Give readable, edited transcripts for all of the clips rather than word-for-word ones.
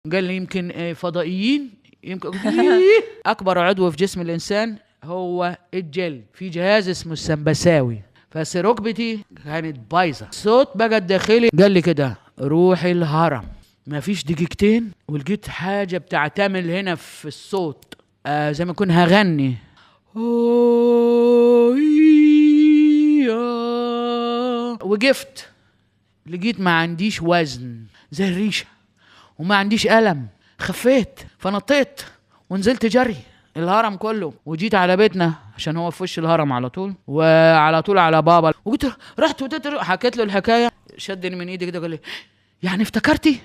قال لي يمكن فضائيين، يمكن اكبر عضو في جسم الانسان هو الجلد، في جهاز اسمه السمبثاوي. بس ركبتي كانت بايظه، الصوت بقى الداخلي قال لي كده روح الهرم. ما فيش دقيقتين ولقيت حاجه بتعتمل هنا في الصوت، زي ما اكون هغني. وقفت، لقيت ما عنديش وزن زي الريشه وما عنديش ألم، خفيت فنطيت ونزلت جري الهرم كله، وجيت على بيتنا عشان هو في وش الهرم على طول، وعلى طول على بابا، وقلت رحت حكيت له الحكايه، شدني من ايدي كده قال لي يعني افتكرتي؟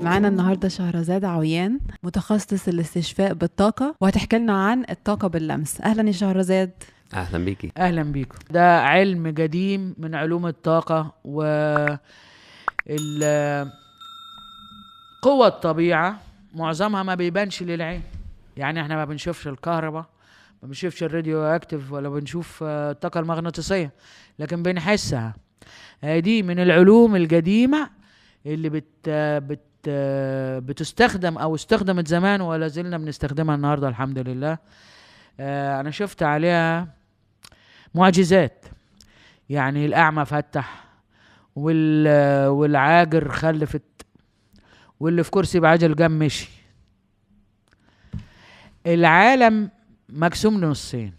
معانا النهاردة شهرزاد عويان، متخصص الاستشفاء بالطاقة، وهتحكي لنا عن الطاقة باللمس. أهلا يا شهرزاد. أهلا بيكي. أهلا بيكم. ده علم قديم من علوم الطاقة قوة الطبيعة، معظمها ما بيبانش للعين. يعني احنا ما بنشوفش الكهرباء، ما بنشوفش الراديو اكتف، ولا بنشوف الطاقة المغناطيسية، لكن بنحسها. دي من العلوم القديمة اللي بتستخدم او استخدمت زمان ولا زلنا بنستخدمها النهارده الحمد لله. انا شفت عليها معجزات، يعني الاعمى فتح، والعاجر خلفت، واللي في كرسي بعجل قام مشي. العالم مقسوم لنصين،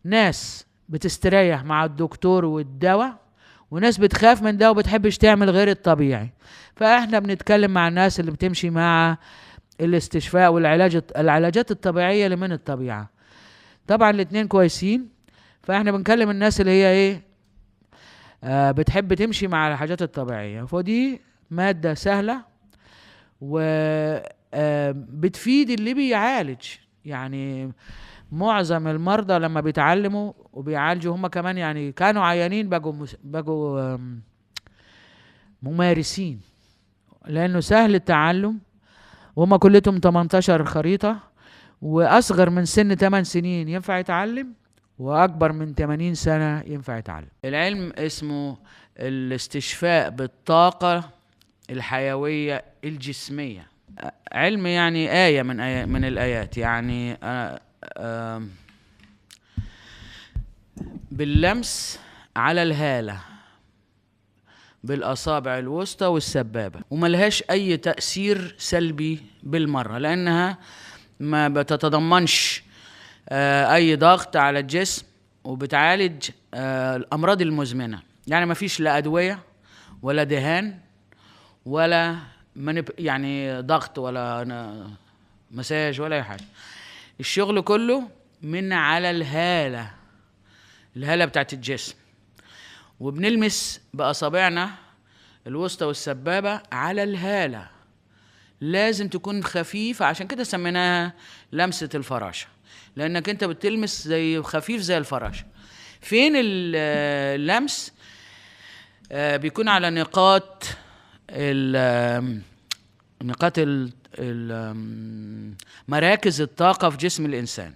ناس بتستريح مع الدكتور والدواء، وناس بتخاف من ده وبتحبش تعمل غير الطبيعي. فاحنا بنتكلم مع الناس اللي بتمشي مع الاستشفاء والعلاجات الطبيعية اللي من الطبيعة. طبعا الاتنين كويسين، فاحنا بنكلم الناس اللي هي ايه بتحب تمشي مع الحاجات الطبيعية. فدي مادة سهلة وبتفيد اللي بيعالج. يعني معظم المرضى لما بيتعلموا وبيعالجوا هم كمان يعني كانوا عيانين بقوا ممارسين، لأنه سهل التعلم، وهم كلهم 18 خريطة، وأصغر من سن 8 سنين ينفع يتعلم، وأكبر من 80 سنة ينفع يتعلم. العلم اسمه الاستشفاء بالطاقة الحيوية الجسمية. علم يعني آية من الآيات، يعني باللمس على الهالة بالأصابع الوسطى والسبابة، وملهاش أي تأثير سلبي بالمرة، لأنها ما بتتضمنش أي ضغط على الجسم، وبتعالج الأمراض المزمنة. يعني ما فيش لا أدوية ولا دهان ولا يعني ضغط ولا مساج ولا أي حاجة. الشغل كله من على الهالة بتاعت الجسم، وبنلمس بأصابعنا الوسطى والسبابة على الهالة. لازم تكون خفيفة، عشان كده سميناها لمسة الفراشة، لأنك أنت بتلمس زي خفيف زي الفراشة. فين اللمس؟ بيكون على مراكز الطاقة في جسم الإنسان.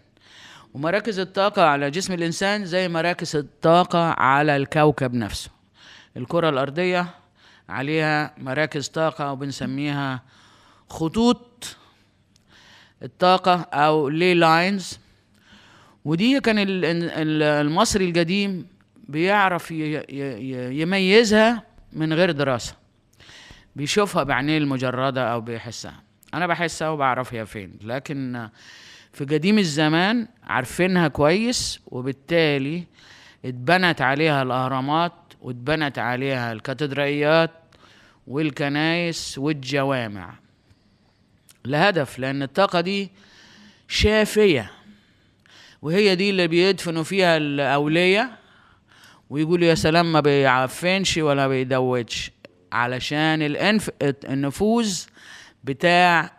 ومراكز الطاقة على جسم الإنسان زي مراكز الطاقة على الكوكب نفسه. الكرة الأرضية عليها مراكز طاقة وبنسميها خطوط الطاقة أو لي لاينز. ودي كان المصري القديم بيعرف يميزها من غير دراسة، بيشوفها بعينيه المجردة أو بيحسها. أنا بحسها وبعرف هي فين، لكن في قديم الزمان عارفينها كويس، وبالتالي اتبنت عليها الأهرامات واتبنت عليها الكاتدرائيات والكنائس والجوامع لهدف، لأن الطاقة دي شافية، وهي دي اللي بيدفنوا فيها الأولية ويقولوا يا سلام ما بيعفنش ولا بيدوتش، علشان النفوذ بتاع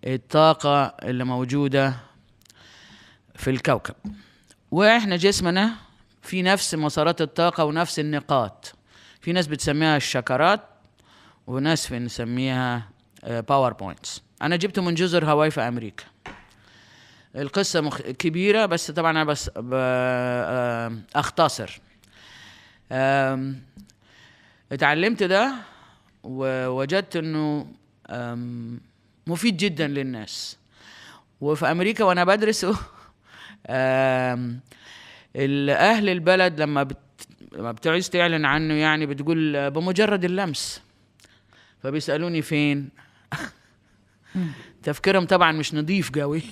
الطاقة اللي موجودة في الكوكب. واحنا جسمنا في نفس مسارات الطاقة ونفس النقاط. في ناس بتسميها الشكرات، وناس بنسميها باور بوينتس. انا جبته من جزر هاواي في امريكا. القصة كبيرة، بس طبعا أنا بس أختصر. اتعلمت ده ووجدت إنه مفيد جدا للناس. وفي أمريكا وأنا بدرسه أهل البلد لما بتعوز تعلن عنه يعني بتقول بمجرد اللمس، فبيسألوني فين. تفكيرهم طبعا مش نظيف قوي.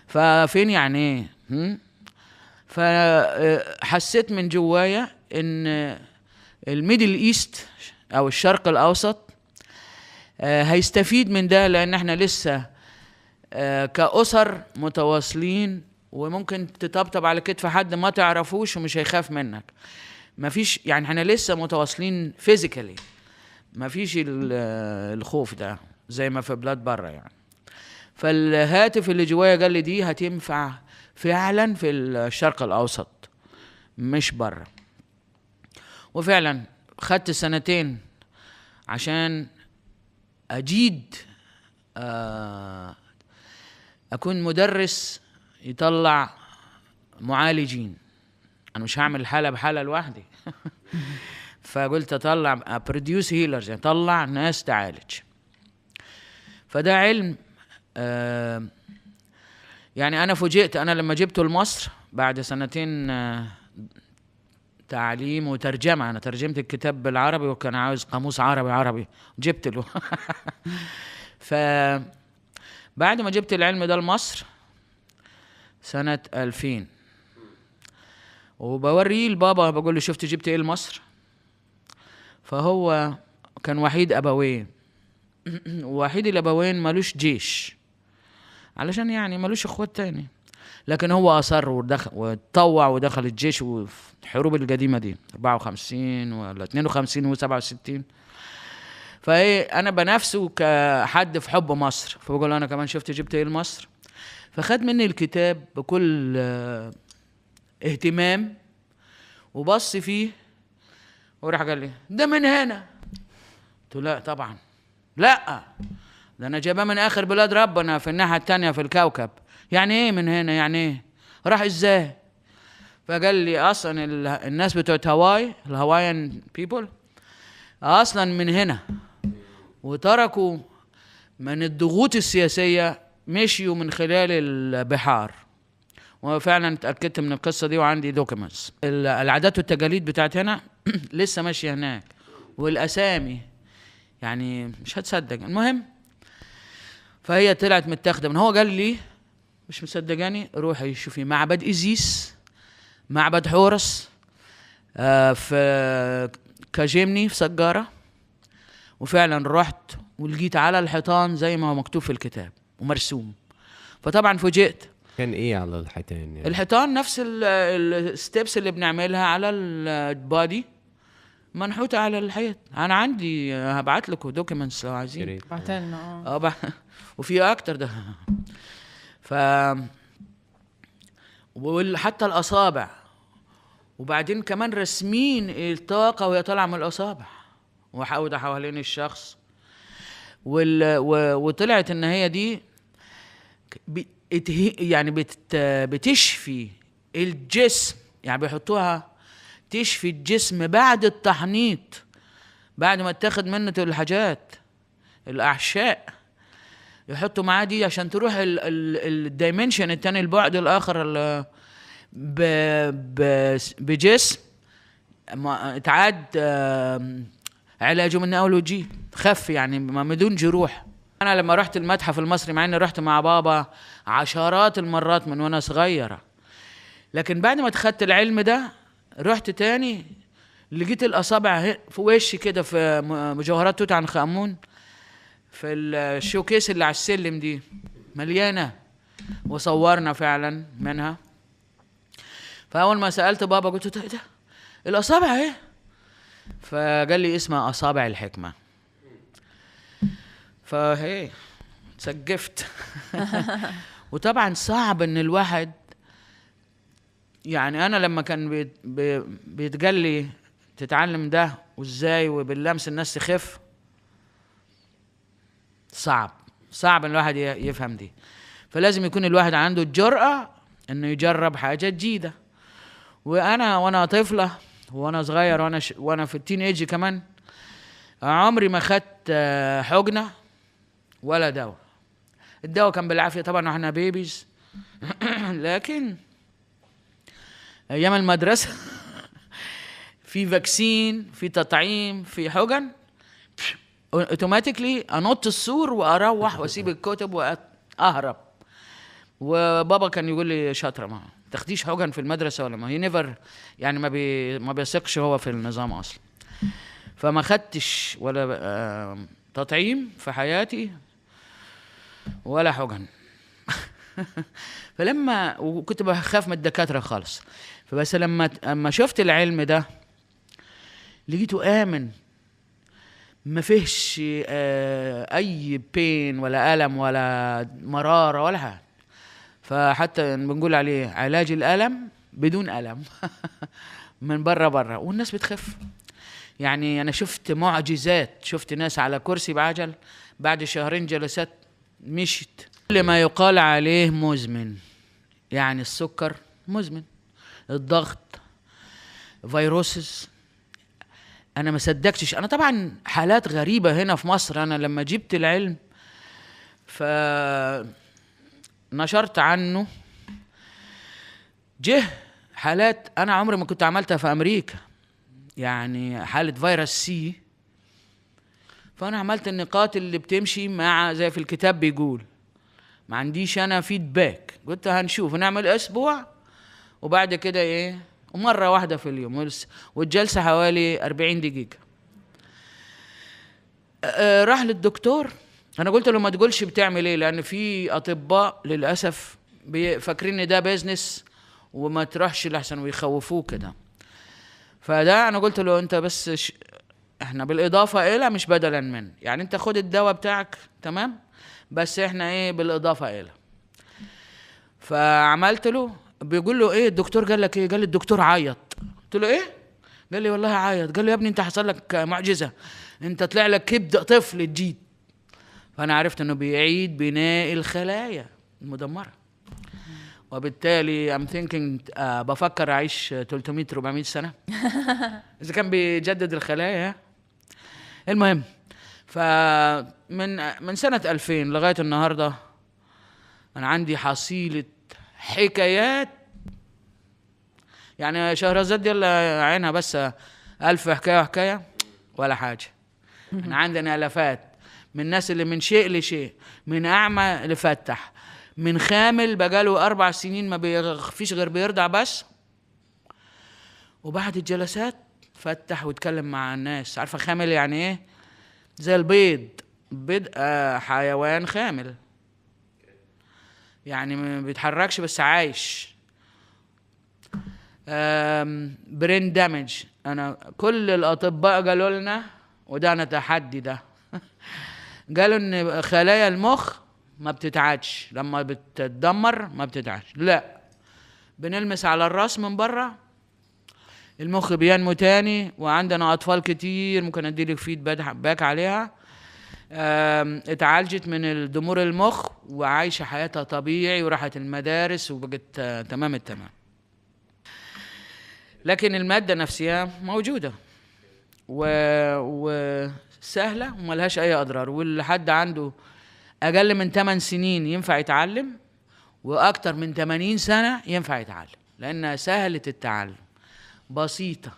ففين يعني ايه؟ فحسيت من جوايا ان الميدل ايست او الشرق الاوسط هيستفيد من ده، لان احنا لسه كأسر متواصلين، وممكن تطبطب على كتف حد ما تعرفوش ومش هيخاف منك. مفيش يعني احنا لسه متواصلين فيزيكالي، مفيش الخوف ده زي ما في بلاد بره يعني. فالهاتف اللي جوايا قال لي دي هتنفع فعلا في الشرق الاوسط مش بره. وفعلا خدت 2 عشان اجيد اكون مدرس يطلع معالجين. انا مش هعمل حالة بحالة لوحدي. فقلت اطلع بروديوس هيلرز، يعني اطلع ناس تعالج. فده علم يعني انا فوجئت انا لما جبته لمصر بعد 2 تعليم وترجمة. انا ترجمت الكتاب بالعربي وكان عاوز قاموس عربي جبت له. فبعد ما جبت العلم ده لمصر سنة 2000 وبوريه لبابا، بقول له شفت جبت ايه لمصر؟ فهو كان وحيد ابوين. وحيد الابوين مالوش جيش علشان يعني مالوش اخوات تاني، لكن هو اصر ودخل واتطوع ودخل الجيش وفي الحروب القديمه دي 54 ولا 52 و67. فايه انا بنافسه كحد في حب مصر، فبقول انا كمان شفت جبت ايه لمصر. فخد مني الكتاب بكل اهتمام وبص فيه وراح قال لي ده من هنا. قلت له لا طبعا لا، ده انا جايباه من اخر بلاد ربنا في الناحيه التانيه في الكوكب. يعني ايه من هنا؟ يعني ايه؟ راح ازاي؟ فقال لي اصلا الناس بتوع هاواي الهوايان بيبل اصلا من هنا، وتركوا من الضغوط السياسيه مشيوا من خلال البحار. وفعلا اتاكدت من القصه دي وعندي دوكيومنتس. العادات والتقاليد بتاعت هنا لسه ماشيه هناك، والاسامي يعني مش هتصدق. المهم فهي طلعت متاخده من هو قال لي مش مصدقاني روحي شوفي معبد إيزيس، معبد حورس في كاجيمني في سجارة. وفعلا رحت ولقيت على الحيطان زي ما هو مكتوب في الكتاب ومرسوم. فطبعا فوجئت. كان ايه على الحيطان يعني؟ الحيطان نفس الستيبس اللي بنعملها على البادي منحوتة على الحيط. انا عندي هبعت لكم دوكيومنتس لو عايزين. بعتلنا وفي اكتر ده. وحتى الاصابع، وبعدين كمان رسمين الطاقه وهي طالعه من الاصابع وحاوده حوالين الشخص. وطلعت ان هي دي يعني بتشفي الجسم، يعني بيحطوها تشفي الجسم بعد التحنيط، بعد ما تاخد منه الحاجات الاحشاء يحطوا معاه دي عشان تروح الدايمنشن التاني، البعد الاخر بجسم اتعاد علاجه من اول وجديد، خف يعني بدون جروح. انا لما رحت المتحف المصري، مع اني رحت مع بابا عشرات المرات من وانا صغيره، لكن بعد ما اتخدت العلم ده رحت تاني لقيت الاصابع في وشي كده في مجوهرات توت عنخ امون في الشوكيس اللي على السلم دي مليانه، وصورنا فعلا منها. فاول ما سالت بابا قلت له ايه ده الاصابع ايه؟ فقال لي اسمها اصابع الحكمه. فهي سقفت. وطبعا صعب ان الواحد يعني انا لما كان بيتقال لي تتعلم ده وازاي وباللمس الناس تخف، صعب ان الواحد يفهم دي. فلازم يكون الواحد عنده الجرأة انه يجرب حاجة جديدة. وانا طفلة وانا صغير وانا في التين ايج كمان، عمري ما خدت حقنة ولا دواء. الدواء كان بالعافية طبعا واحنا بيبيز لكن ايام المدرسة في فاكسين، في تطعيم، في حقن، اوتوماتيكلي انط السور واروح واسيب الكتب واهرب. وبابا كان يقول لي شاطره، ما تاخديش حقن في المدرسه ولا ما هي نيفر، يعني ما بيثقش هو في النظام اصلا. فما خدتش ولا تطعيم في حياتي ولا حقن. فلما وكنت بخاف من الدكاتره خالص، فبس لما شفت العلم ده لقيته آمن، ما فيهش أي بين ولا ألم ولا مرارة ولا حاجة. فحتى بنقول عليه علاج الألم بدون ألم من بره والناس بتخف. يعني أنا شفت معجزات، شفت ناس على كرسي بعجل بعد 2 جلسات مشت. كل ما يقال عليه مزمن، يعني السكر مزمن، الضغط، فيروسز، انا ما صدقتش. انا طبعا حالات غريبه هنا في مصر، انا لما جبت العلم فنشرت عنه جه حالات انا عمري ما كنت عملتها في امريكا، يعني حاله فيروس سي. فانا عملت النقاط اللي بتمشي مع زي في الكتاب بيقول، ما عنديش انا فيدباك، قلت هنشوف نعمل اسبوع وبعد كده ايه، ومرة واحدة في اليوم، والجلسة حوالي 40 دقيقة. راح للدكتور، أنا قلت له ما تقولش بتعمل إيه، لأن في أطباء للأسف فاكرين إن ده بيزنس وما تروحش لحسن ويخوفوه كده. فده أنا قلت له أنت بس إحنا بالإضافة إلى مش بدلا من، يعني أنت خد الدواء بتاعك تمام، بس إحنا إيه بالإضافة إلى. فعملت له، بيقول له ايه الدكتور قال لك ايه؟ قال لي الدكتور عيط. قلت له ايه؟ قال لي والله عيط. قال لي يا ابني انت حصل لك معجزه، انت طلع لك كبد طفل جديد. فانا عرفت انه بيعيد بناء الخلايا المدمره، وبالتالي I'm thinking بفكر اعيش 300 400 سنه اذا كان بيجدد الخلايا. المهم، فمن سنه 2000 لغايه النهارده انا عندي حصيله حكايات. يعني شهرزاد دي اللي عينها بس 1000 حكاية وحكاية ولا حاجة. احنا عندنا ألفات من الناس اللي من شيء لشيء، من أعمى لفتح، من خامل بقاله 4 سنين ما بيخفيش غير بيرضع بس، وبعد الجلسات فتح واتكلم مع الناس. عارفة خامل يعني ايه؟ زي البيض حيوان خامل، يعني ما بيتحركش بس عايش. برين دامج، انا كل الاطباء قالوا لنا، وده انا تحدي ده قالوا ان خلايا المخ ما بتتعادش، لما بتتدمر ما بتتعادش. لا، بنلمس على الراس من بره المخ بينمو تاني. وعندنا اطفال كتير ممكن اديلك فيدباك عليها اتعالجت من الضمور المخ وعايشه حياتها طبيعي وراحت المدارس وبقت تمام التمام. لكن الماده نفسها موجوده وسهله وملهاش اي اضرار، واللي حد عنده اقل من 8 سنين ينفع يتعلم، واكتر من 80 سنه ينفع يتعلم، لانها سهله التعلم بسيطه،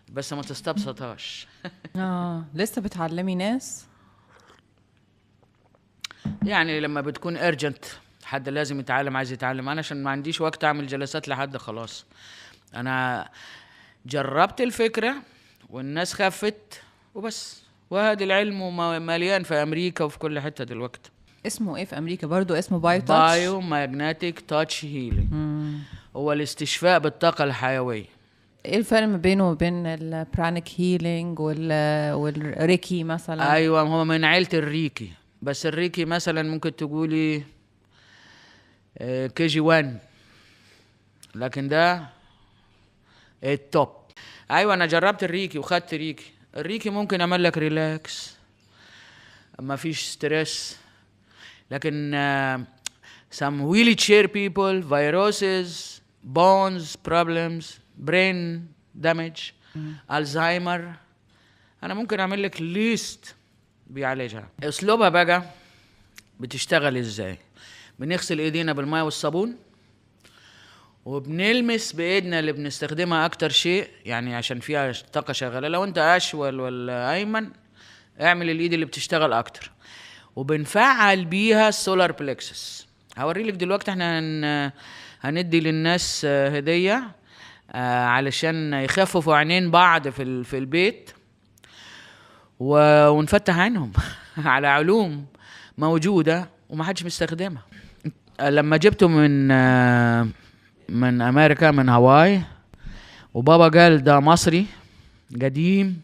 بس ما تستبسطهاش. لسه بتعلمي ناس؟ يعني لما بتكون ارجنت حد لازم يتعلم، عايز يتعلم، انا عشان ما عنديش وقت اعمل جلسات لحد خلاص. انا جربت الفكره والناس خفت وبس، وهذا العلم مليان في امريكا وفي كل حته دلوقتي. اسمه ايه في امريكا برضو؟ اسمه بايو تاتش. بايو ماجنتيك تاتش هيلينج، هو الاستشفاء بالطاقه الحيويه. ايه الفرق ما بينه وبين البرانيك هيلينج والريكي مثلا؟ ايوه، هو من عيله الريكي، بس الريكي مثلا ممكن تقولي كي جي 1، لكن ده التوب. ايوه انا جربت الريكي وخدت ريكي. الريكي ممكن يعمل لك ريلاكس، ما فيش ستريس، لكن some wheelchair people, viruses, bones problems, brain damage, الزهايمر. انا ممكن اعمل لك ليست بيعالجها. اسلوبها بقى بتشتغل ازاي؟ بنغسل ايدينا بالماء والصابون، وبنلمس بايدنا اللي بنستخدمها اكتر شيء، يعني عشان فيها طاقه شغاله. لو انت اشول ولا ايمن اعمل الايد اللي بتشتغل اكتر، وبنفعل بيها السولار بلكسس. هوري لك دلوقتي. احنا هندي للناس هديه علشان يخففوا عينين بعض في البيت ونفتح عينهم على علوم موجوده ومحدش مستخدمها. لما جبته من امريكا، من هاواي، وبابا قال ده مصري قديم،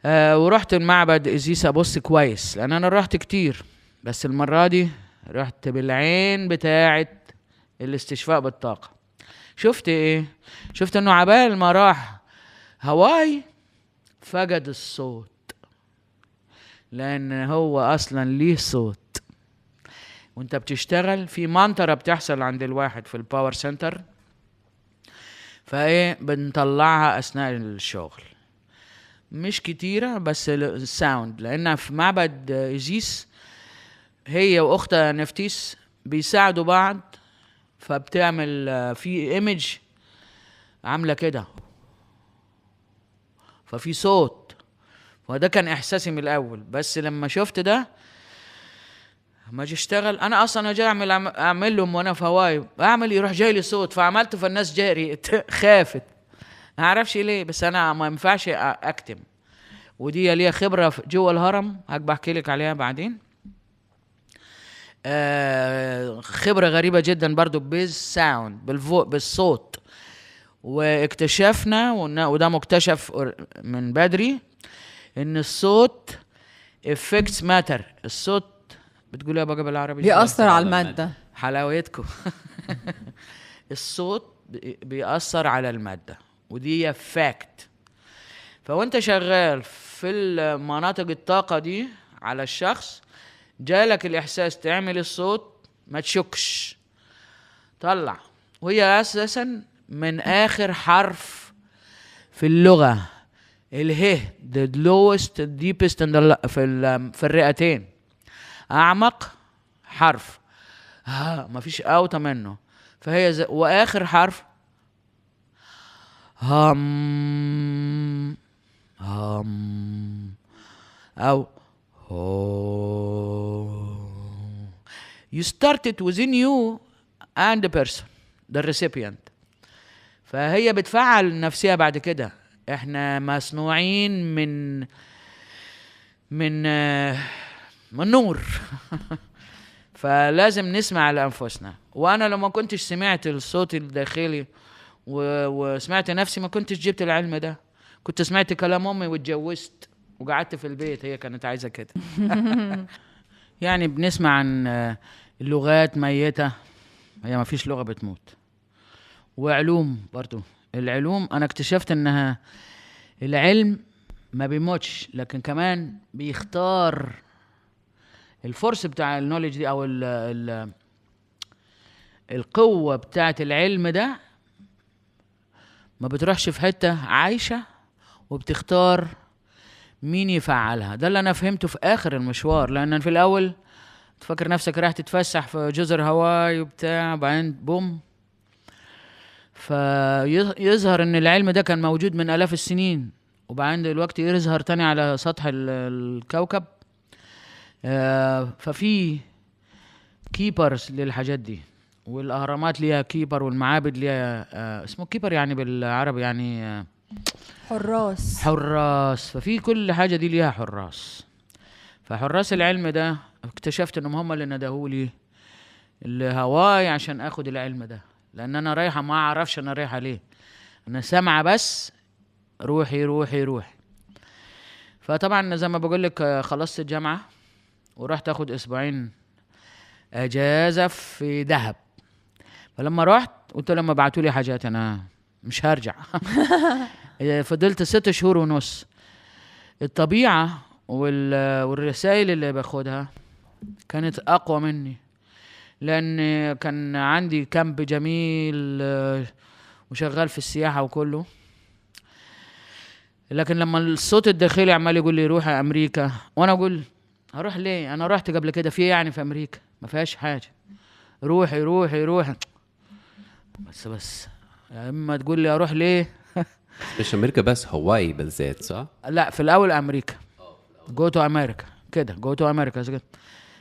ورحت المعبد إزيس ابص كويس، لان انا رحت كتير، بس المره دي رحت بالعين بتاعه الاستشفاء بالطاقه. شفت ايه؟ شفت انه عبال ما راح هاواي فقد الصوت، لان هو اصلا ليه صوت. وانت بتشتغل في منطرة بتحصل عند الواحد في الباور سنتر، فايه بنطلعها اثناء الشغل، مش كتيرة بس الساوند. لان في معبد إزيس هي واختها نفتيس بيساعدوا بعض، فبتعمل في ايمج عاملة كده، ففي صوت. وده كان احساسي من الاول، بس لما شفت ده ما اجي اشتغل. انا اصلا اجي اعمل لهم وانا في هواي، اعمل يروح جاي لي صوت، فعملته، فالناس جاري خافت، ما اعرفش ليه، بس انا ما ينفعش اكتم. ودي ليها خبره جوه الهرم، بحكي لك عليها بعدين. خبره غريبه جدا برضو بالساوند، بالصوت. واكتشفنا، وده مكتشف من بدري، ان الصوت effects matter. الصوت بتقول يا بقى بالعربي بيأثر على المادة. حلاوتكم. الصوت بيأثر على المادة، ودي فاكت. فوانت شغال في المناطق الطاقة دي على الشخص، جالك الإحساس تعمل الصوت، ما تشكش، طلع. وهي أساسا من آخر حرف في اللغة، اله the lowest deepest في الرئتين، أعمق حرف، ما فيش أوطى منه. فهي وآخر حرف هم أو you start it within you and the person, the recipient. فهي بتفعل نفسها بعد كده. احنا مصنوعين من نور. فلازم نسمع لأنفسنا. وانا لو ما كنتش سمعت الصوت الداخلي وسمعت نفسي، ما كنتش جبت العلم ده. كنت سمعت كلام امي واتجوزت وقعدت في البيت، هي كانت عايزة كده. يعني بنسمع عن اللغات ميتة، هي ما فيش لغة بتموت. وعلوم برضو، العلوم انا اكتشفت انها العلم ما بيموتش، لكن كمان بيختار الفورس بتاع النوليدج دي، او القوة بتاعت العلم ده ما بتروحش في حتة، عايشة وبتختار مين يفعلها. ده اللي انا فهمته في اخر المشوار، لان في الاول تفكر نفسك راح تتفسح في جزر هاواي وبتاع، بعدين بوم، فيظهر ان العلم ده كان موجود من آلاف السنين، وبعدين دلوقتي يظهر تاني على سطح الكوكب. ففي كيبرز للحاجات دي، والاهرامات ليها كيبر، والمعابد ليها اسمه كيبر، يعني بالعربي يعني حراس. ففي كل حاجه دي ليها حراس. فحراس العلم ده اكتشفت انهم هم اللي ندهولي الهواي عشان اخد العلم ده، لان انا رايحه ما اعرفش انا رايحه ليه، انا سامعه بس روحي روحي روحي. فطبعا زي ما بقول لك خلصت الجامعه ورحت اخد اسبوعين اجازه في دهب. فلما رحت قلت لما بعتوا لي حاجات انا مش هرجع. فضلت 6 شهور ونص. الطبيعه والرسائل اللي باخدها كانت اقوى مني. لان كان عندي كامب جميل وشغال في السياحة وكله. لكن لما الصوت الداخلي عمال يقول لي روح امريكا، وانا اقول هروح ليه؟ انا رحت قبل كده، في يعني في امريكا ما فيهاش حاجة، روحي روحي روحي. بس يا اما تقول لي اروح ليه. مش امريكا بس، هواي بالذات صح؟ لا في الاول امريكا، جو تو امريكا كده، جو تو امريكا كده.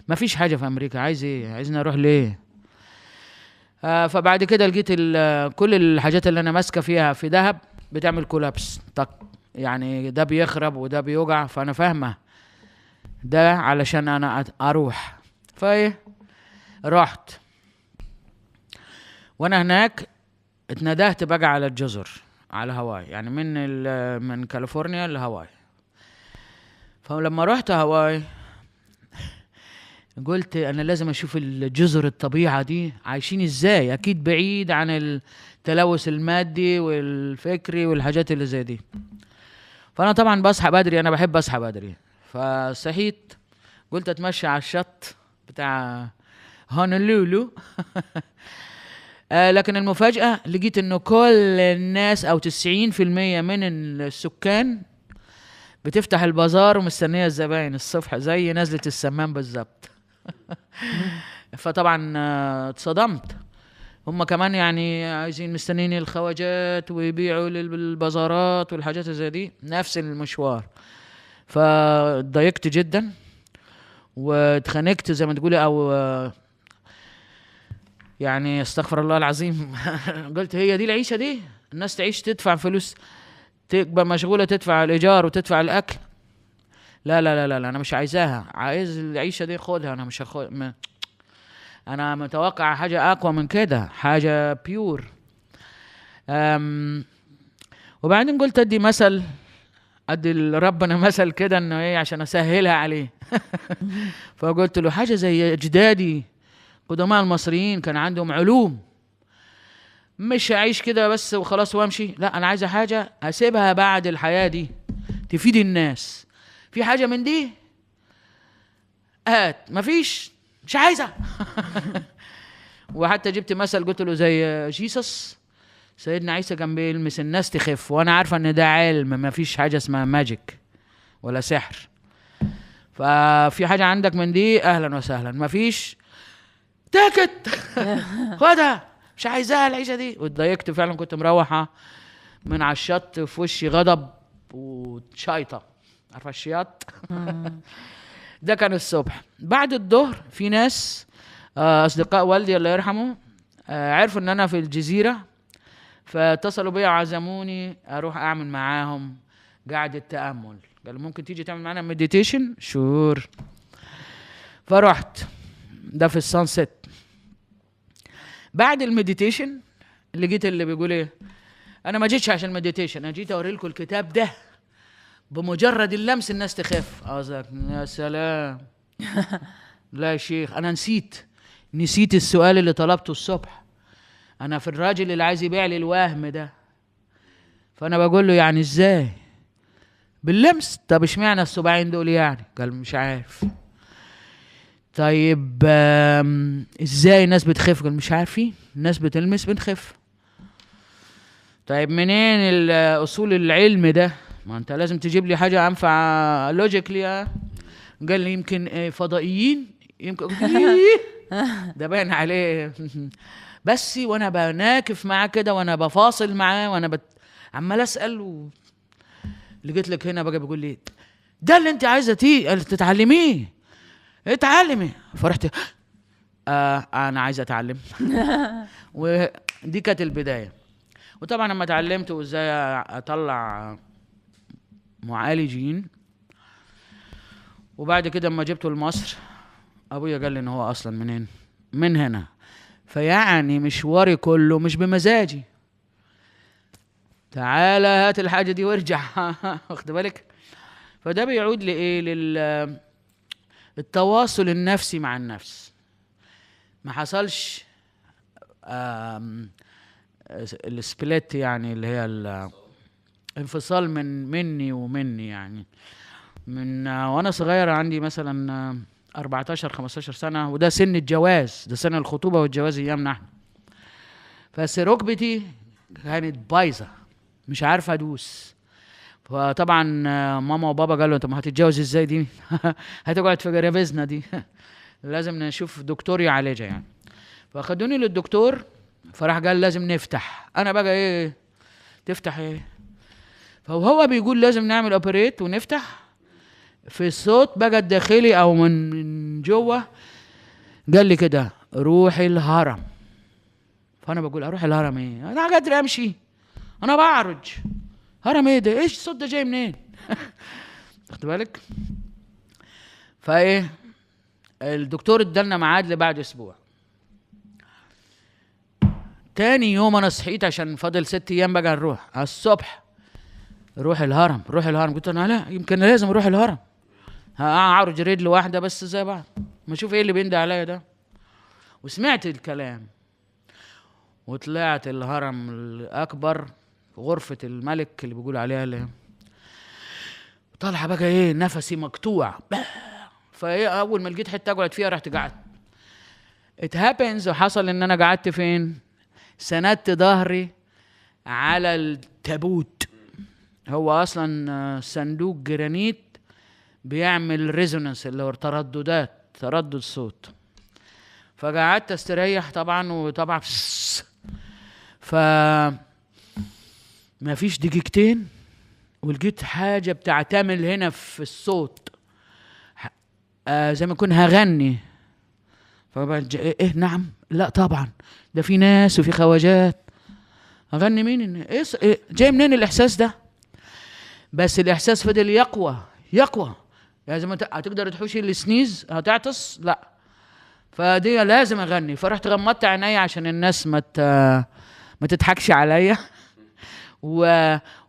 ما فيش حاجه في امريكا، عايز ايه؟ عايزني اروح ليه؟ فبعد كده لقيت كل الحاجات اللي انا ماسكه فيها في دهب بتعمل كولابس طق، يعني ده بيخرب وده بيوجع، فانا فاهمه ده علشان انا اروح. فايه رحت، وانا هناك اتندهت بقى على الجزر، على هاواي، يعني من كاليفورنيا لهاواي. فلما رحت هاواي قلت انا لازم اشوف الجزر الطبيعة دي عايشين ازاي، اكيد بعيد عن التلوث المادي والفكري والحاجات اللي زي دي. فانا طبعا بصحى بدري، انا بحب اصحى بدري، فصحيت قلت اتمشى على الشط بتاع هونولولو. لكن المفاجأة لقيت انه كل الناس او 90% من السكان بتفتح البازار ومستنية الزباين الصبح زي نزلة السمان بالظبط. فطبعا اتصدمت، هم كمان يعني عايزين مستنيين الخواجات ويبيعوا للبازارات والحاجات زي دي نفس المشوار. فضايقت جدا واتخنقت زي ما تقولي، او يعني استغفر الله العظيم. قلت هي دي العيشة دي؟ الناس تعيش تدفع فلوس، تبقى مشغولة تدفع الإيجار وتدفع الأكل؟ لا لا لا لا, لا أنا مش عايزاها، عايز العيشة دي خدها، أنا مش أنا متوقع حاجة أقوى من كده، حاجة بيور. وبعدين قلت أدي مثل، أدي ربنا مثل كده إنه إيه عشان أسهلها عليه. فقلت له حاجة زي أجدادي قدماء المصريين كان عندهم علوم، مش أعيش كده بس وخلاص وامشي، لا أنا عايزة حاجة أسيبها بعد الحياة دي تفيد الناس. في حاجة من دي؟ هات، مفيش مش عايزة. وحتى جبت مثل قلت له زي جيسس، سيدنا عيسى كان بيلمس الناس تخف، وانا عارفة ان ده علم، مفيش حاجة اسمها ماجيك ولا سحر. ففي حاجة عندك من دي اهلا وسهلا، مفيش تاكت. خدها، مش عايزاها العيشة دي. واتضايقت فعلا، كنت مروحة من على الشط في وشي غضب وشايطة، عارفة الشياط. ده كان الصبح. بعد الظهر في ناس اصدقاء والدي الله يرحمه عرفوا ان انا في الجزيرة، فاتصلوا بيا وعزموني اروح اعمل معاهم قعدة تأمل. قالوا ممكن تيجي تعمل معانا مديتيشن؟ شور. فرحت، ده في السانسيت. بعد المديتيشن لقيت اللي بيقول ايه، انا ما جيتش عشان المديتيشن، انا جيت اوري لكم الكتاب ده بمجرد اللمس الناس تخاف. يا سلام. لا يا شيخ، انا نسيت السؤال اللي طلبته الصبح. انا في الراجل اللي عايز يبيع لي الوهم ده، فانا بقول له يعني ازاي باللمس؟ طب اشمعنى الصباعين دول يعني؟ قال مش عارف. طيب ازاي الناس بتخف؟ قال مش عارفين، الناس بتلمس بنخف. طيب منين اصول العلم ده؟ ما انت لازم تجيب لي حاجه انفع لوجيكلي. قال لي يمكن فضائيين، يمكن. ده باين عليه. بس وانا بناكف معاه كده، وانا بفاصل معاه، وانا عمال اسال لقيت لك هنا بقى بيقول لي ده اللي انت عايزه تتعلميه، اتعلمي. فرحت انا عايز اتعلم. ودي كانت البدايه. وطبعا لما اتعلمت وازاي اطلع معالجين، وبعد كده لما جبته لمصر ابويا قال لي ان هو اصلا منين، من هنا. فيعني مشواري كله مش بمزاجي، تعالى هات الحاجه دي وارجع. واخد بالك؟ فده بيعود لايه، التواصل النفسي مع النفس. ما حصلش السبليت، يعني اللي هي الانفصال مني ومني، يعني من وانا صغير عندي مثلا 14 15 سنه، وده سن الجواز، ده سن الخطوبه والجواز ايامنا احنا. بس ركبتي كانت بايظه، مش عارفه ادوس. فطبعا ماما وبابا قالوا انت ما هتتجوز ازاي دي؟ هتقعد في جرابيزنا دي. لازم نشوف دكتور يعالجها يعني. فاخدوني للدكتور، فراح قال لازم نفتح. انا بقى ايه تفتح ايه؟ فهو بيقول لازم نعمل اوبريت ونفتح في الصوت بقى الداخلي او من جوه. قال لي كده روحي الهرم. فانا بقول اروح الهرم ايه؟ انا قادر امشي، انا بعرج، هرم ايه ده؟ ايش الصوت ده جاي منين؟ خد بالك. فايه الدكتور ادالنا ميعاد لبعد اسبوع. تاني يوم انا صحيت عشان فاضل 6 ايام بقى نروح على الصبح. روح الهرم روح الهرم. قلت انا لا يمكن لازم اروح الهرم، اعرج رجل واحده بس زي بعض، ما اشوف ايه اللي بيندى عليا ده. وسمعت الكلام وطلعت الهرم الاكبر في غرفه الملك اللي بيقول عليها اللي طالعه بقى ايه نفسي مقطوع. فايه اول ما لقيت حته اقعد فيها رحت قعدت. ات هابنز وحصل ان انا قعدت فين؟ سندت ظهري على التابوت. هو اصلا صندوق جرانيت بيعمل ريزونانس اللي هو ترددات، تردد صوت. فقعدت استريح طبعا، وطبعا ما فيش دقيقتين ولقيت حاجه بتعتمل هنا في الصوت، زي ما اكون هغني. ايه نعم؟ لا طبعا ده في ناس وفي خواجات. اغني مين؟ ايه جاي منين الاحساس ده؟ بس الاحساس فضل يقوى يقوى. يعني زي ما هتقدر تحوشي السنيز هتعطس؟ لا. فدي لازم اغني. فرحت غمضت عيني عشان الناس ما تضحكش عليا.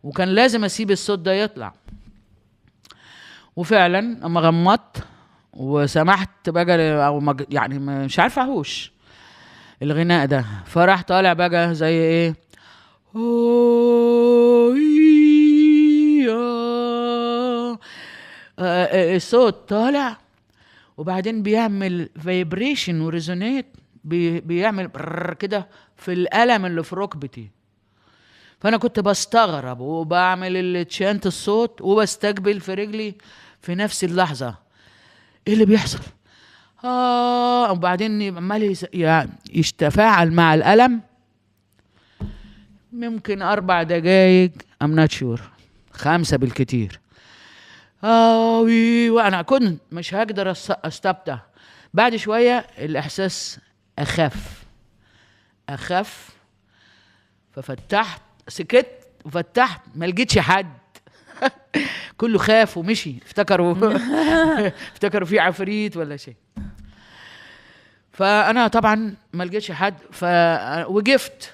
وكان لازم اسيب الصوت ده يطلع. وفعلا اما غمضت وسمحت بقى او يعني مش عارف احوش الغناء ده، فراح طالع بقى زي ايه الصوت طالع، وبعدين بيعمل فايبريشن وريزونيت، بيعمل كده في الألم اللي في ركبتي. فأنا كنت بستغرب وبعمل اللي تشانت الصوت وبستقبل في رجلي في نفس اللحظة ايه اللي بيحصل. وبعدين عمال يتفاعل مع الألم. ممكن 4 دقايق I'm not sure، 5 بالكتير. وانا كنت مش هقدر استبدع. بعد شوية الإحساس أخف. ففتحت، سكت وفتحت، ما لقيتش حد. كله خاف ومشي، افتكروا في عفريت ولا شيء. فأنا طبعا ما لقيتش حد، فوقفت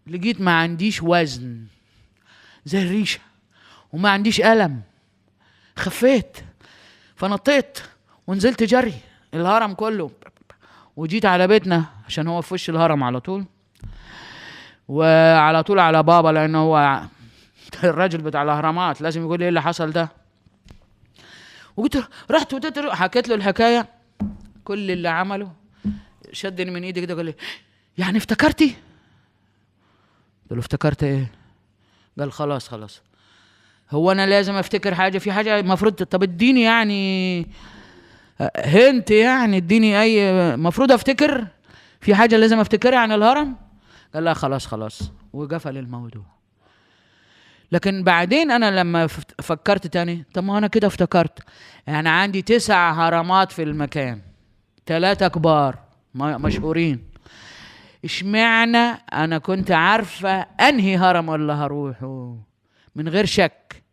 لقيت ما عنديش وزن زي الريشة وما عنديش ألم. خفيت فنطيت ونزلت جري الهرم كله، وجيت على بيتنا عشان هو في وش الهرم على طول، وعلى طول على بابا لأنه هو الراجل بتاع الأهرامات لازم يقول لي ايه اللي حصل ده. وقلت رحت حكيت له الحكاية. كل اللي عمله شدني من ايدي كده قال لي يعني افتكرتي؟ قلت له افتكرت ايه؟ قال خلاص هو انا لازم افتكر حاجه؟ في حاجه المفروض طب اديني يعني هنت، يعني اديني اي مفروض افتكر في حاجه لازم افتكرها عن الهرم. قال لا خلاص وقفل الموضوع. لكن بعدين انا لما فكرت تاني، طب ما انا كده افتكرت يعني عندي 9 هرمات في المكان، 3 كبار مشهورين. اشمعنى انا كنت عارفه انهي هرم ولا هروحه من غير شك؟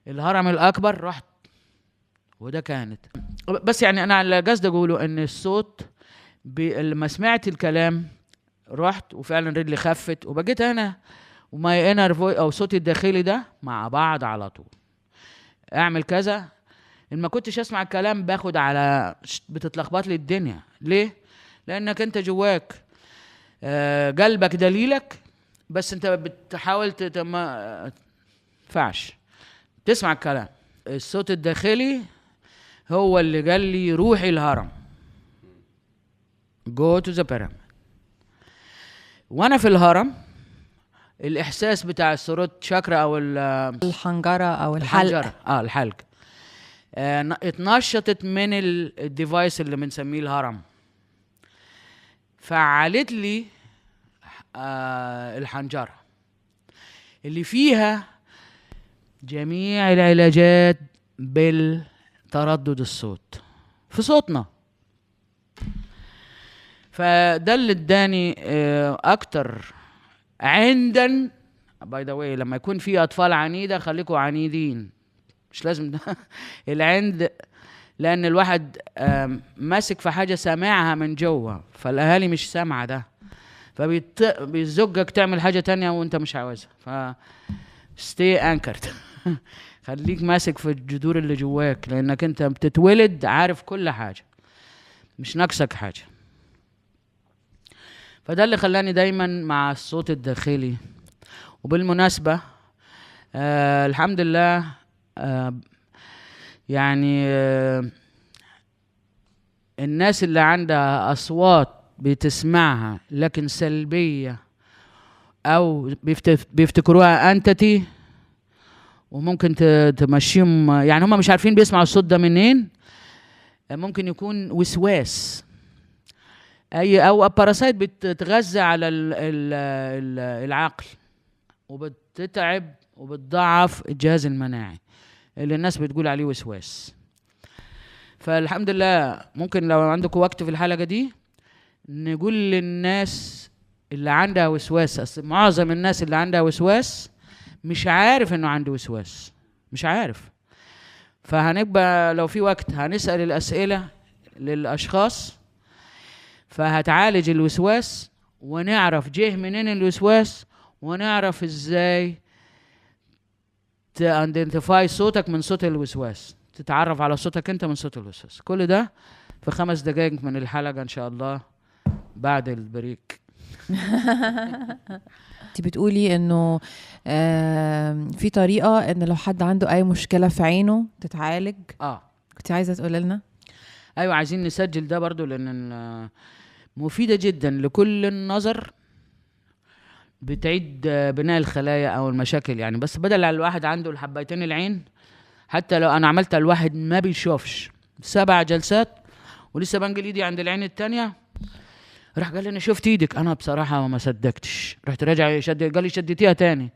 الهرم الاكبر رحت، وده كانت بس يعني انا على قصد اقوله ان الصوت لما سمعت الكلام رحت وفعلا رجلي خفت وبقيت انا وماي انر فويس او صوتي الداخلي ده مع بعض على طول. اعمل كذا، ان ما كنتش اسمع الكلام باخد على بتتلخبط لي الدنيا. ليه؟ لانك انت جواك قلبك دليلك، بس انت بتحاول ما ينفعش تسمع الكلام. الصوت الداخلي هو اللي قال لي روحي الهرم، go to the pyramid. وانا في الهرم الاحساس بتاع الثروت شاكرا او الحنجرة او الحلق الحلق اتنشطت من الديفايس اللي بنسميه الهرم، فعلت لي الحنجرة اللي فيها جميع العلاجات بالتردد الصوت في صوتنا. فده اللي اداني اكتر عندا. باي ذا واي لما يكون في اطفال عنيده خليكم عنيدين، مش لازم ده العند، لان الواحد ماسك في حاجه سامعها من جوه، فالاهالي مش سامعه ده، فبيزجك تعمل حاجه تانية وانت مش عاوزها. ف stay anchored خليك ماسك في الجذور اللي جواك، لانك انت بتتولد عارف كل حاجه، مش ناقصك حاجه. فده اللي خلاني دايما مع الصوت الداخلي. وبالمناسبة الحمد لله يعني الناس اللي عندها أصوات بتسمعها لكن سلبية أو بيفتكروها أنتتي، وممكن تمشيهم، يعني هم مش عارفين بيسمعوا الصوت ده منين، ممكن يكون وسواس او باراسايت بتتغذى على العقل وبتتعب وبتضعف الجهاز المناعي اللي الناس بتقول عليه وسواس. فالحمد لله ممكن لو عندكم وقت في الحلقة دي نقول للناس اللي عندها وسواس، أصل معظم الناس اللي عندها وسواس مش عارف انه عنده وسواس، مش عارف. فهنبقى لو في وقت هنسأل الأسئلة للأشخاص، فهتعالج الوسواس ونعرف جه منين الوسواس، ونعرف ازاي تايدنتيفاي صوتك من صوت الوسواس، تتعرف على صوتك انت من صوت الوسواس. كل ده في 5 دقائق من الحلقة ان شاء الله بعد البريك. انت بتقولي انه في طريقة ان لو حد عنده اي مشكلة في عينه تتعالج. كنت عايزة تقول لنا؟ ايوه عايزين نسجل ده برضو، لان مفيدة جدا لكل النظر، بتعيد بناء الخلايا او المشاكل يعني. بس بدل الواحد عنده الحبايتين العين، حتى لو انا عملت الواحد ما بيشوفش 7 جلسات ولسه بنقل ايدي عند العين التانية، راح قال لي انا شفت ايدك، انا بصراحة ما صدقتش، رحت راجع قال لي شدتيها تاني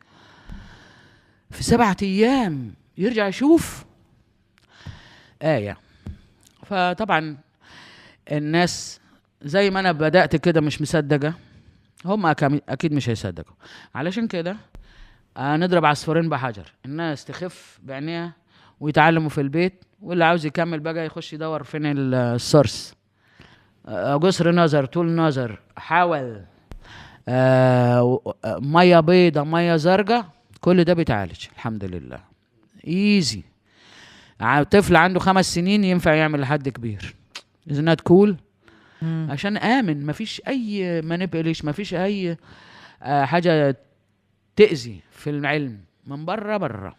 في 7 ايام يرجع يشوف فطبعا الناس زي ما انا بدأت كده مش مصدقة، هم اكيد مش هيصدقوا. علشان كده نضرب عصفورين بحجر، الناس تخف بعينيها ويتعلموا في البيت، واللي عاوز يكمل بقى يخش يدور فين السورس، قصر نظر، طول نظر، حول، ميه بيضة، ميه زرقاء، كل ده بيتعالج الحمد لله ايزي. طفل عنده 5 سنين ينفع يعمل لحد كبير. isn't that cool؟ عشان آمن، مفيش أي manipulation، مفيش أي حاجة تأذي في العلم من بره.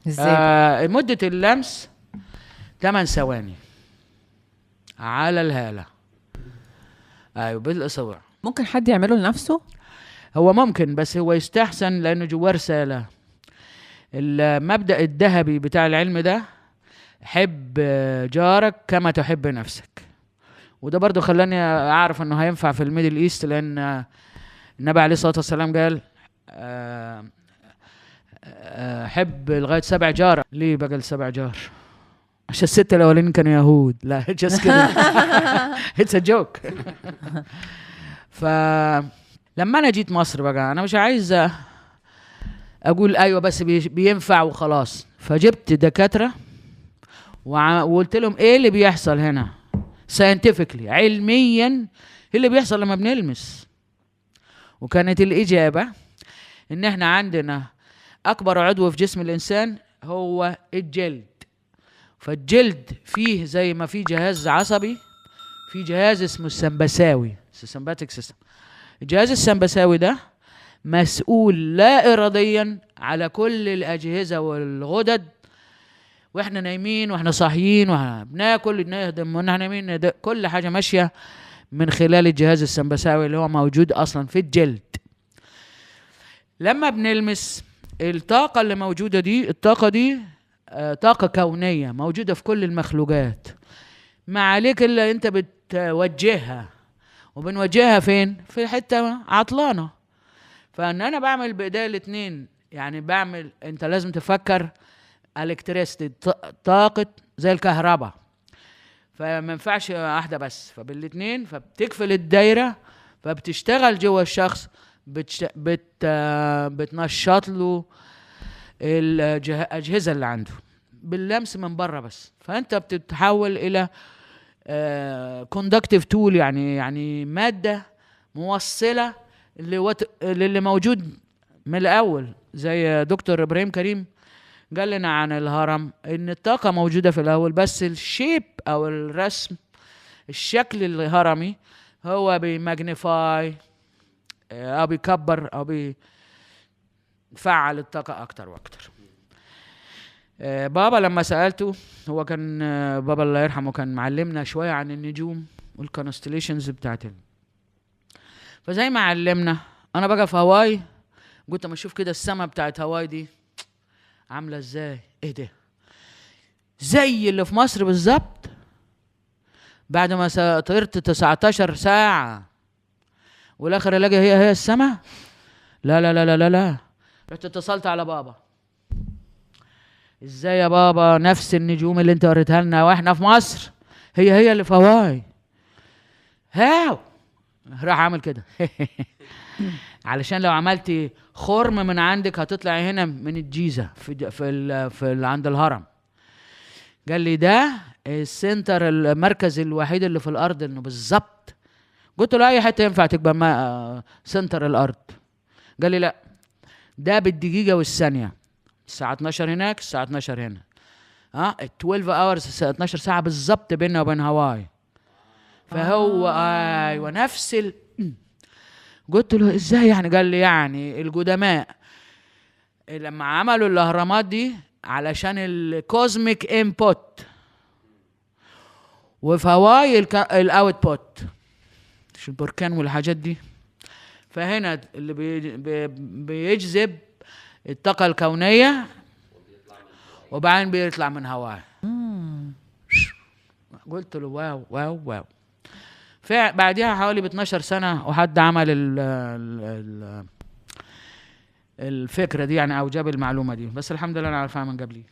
ازاي؟ مدة اللمس 8 ثواني على الهالة. أيوة بالإصبع. ممكن حد يعمله لنفسه؟ هو ممكن، بس هو يستحسن لأنه جواه رسالة. المبدأ الذهبي بتاع العلم ده حب جارك كما تحب نفسك، وده برضو خلاني اعرف انه هينفع في الميدل ايست، لان النبي عليه الصلاة والسلام قال حب لغاية 7 جار. ليه بقى 7 جار؟ عشان 6 الاولين كانوا يهود. لا just kidding it's a joke. فلما انا جيت مصر بقى انا مش عايز اقول ايوه بس بينفع وخلاص، فجبت دكاترة وقلت لهم ايه اللي بيحصل هنا scientifically، علميا ايه اللي بيحصل لما بنلمس. وكانت الإجابة ان احنا عندنا اكبر عضو في جسم الانسان هو الجلد، فالجلد فيه زي ما في جهاز عصبي، في جهاز اسمه السمبثاوي sympathetic system. الجهاز السمبثاوي ده مسؤول لا إراديا على كل الأجهزة والغدد واحنا نايمين واحنا صاحيين واحنا بناكل نهضم واحنا نايمين، كل حاجه ماشيه من خلال الجهاز السمبثاوي اللي هو موجود اصلا في الجلد. لما بنلمس الطاقه اللي موجوده دي، الطاقه دي طاقه كونيه موجوده في كل المخلوقات، ما عليك الا انت بتوجهها. وبنوجهها فين؟ في حته عطلانه. فان انا بعمل بايديا الاثنين، يعني بعمل، انت لازم تفكر الكتريستي، طاقه زي الكهرباء، فما ينفعش واحده بس، فبالاثنين فبتقفل الدايره، فبتشتغل جوه الشخص، بتنشط له الاجهزه اللي عنده باللمس من بره بس. فانت بتتحول الى كوندكتيف تول، يعني ماده موصله اللي موجود من الاول. زي دكتور ابراهيم كريم قال لنا عن الهرم ان الطاقه موجوده في الاول، بس الشيب او الرسم، الشكل الهرمي هو بيماجنيفاي او بيكبر او بيفعل الطاقه اكتر واكتر. بابا لما سالته، هو كان بابا الله يرحمه كان معلمنا شويه عن النجوم والكونستليشنز بتاعتنا. فزي ما علمنا، انا بقى في هواي قلت اما اشوف كده السما بتاعت هواي دي عامله ازاي، ايه ده، زي اللي في مصر بالظبط. بعد ما طرت 19 ساعه والاخر الاقي هي السما. لا لا لا لا لا لا، رحت اتصلت على بابا، ازاي يا بابا نفس النجوم اللي انت وريتها لنا واحنا في مصر هي اللي في هواي؟ هاو راح عامل كده علشان لو عملتي خرم من عندك هتطلعي هنا من الجيزه في عند الهرم. قال لي ده السنتر، المركز الوحيد اللي في الارض انه بالظبط. قلت له اي حته ينفع تبقى سنتر الارض؟ قال لي لا، ده بالدقيقه والثانيه، الساعه 12 هناك الساعه 12 هنا، 12 hours 12 ساعه بالظبط بيننا وبين هواي. فهو ايوه نفس قلت له ازاي يعني؟ قال لي يعني القدماء لما عملوا الاهرامات دي علشان الكوزميك انبوت، وفي هواي الاوت بوت، مش البركان والحاجات دي. فهنا اللي بيجذب الطاقة الكونية وبعدين بيطلع من هواي. قلت له واو واو واو. بعدها حوالي ب 12 سنة وحد عمل الفكرة دي يعني، أو جاب المعلومة دي، بس الحمد لله أنا عارفها من قبلي.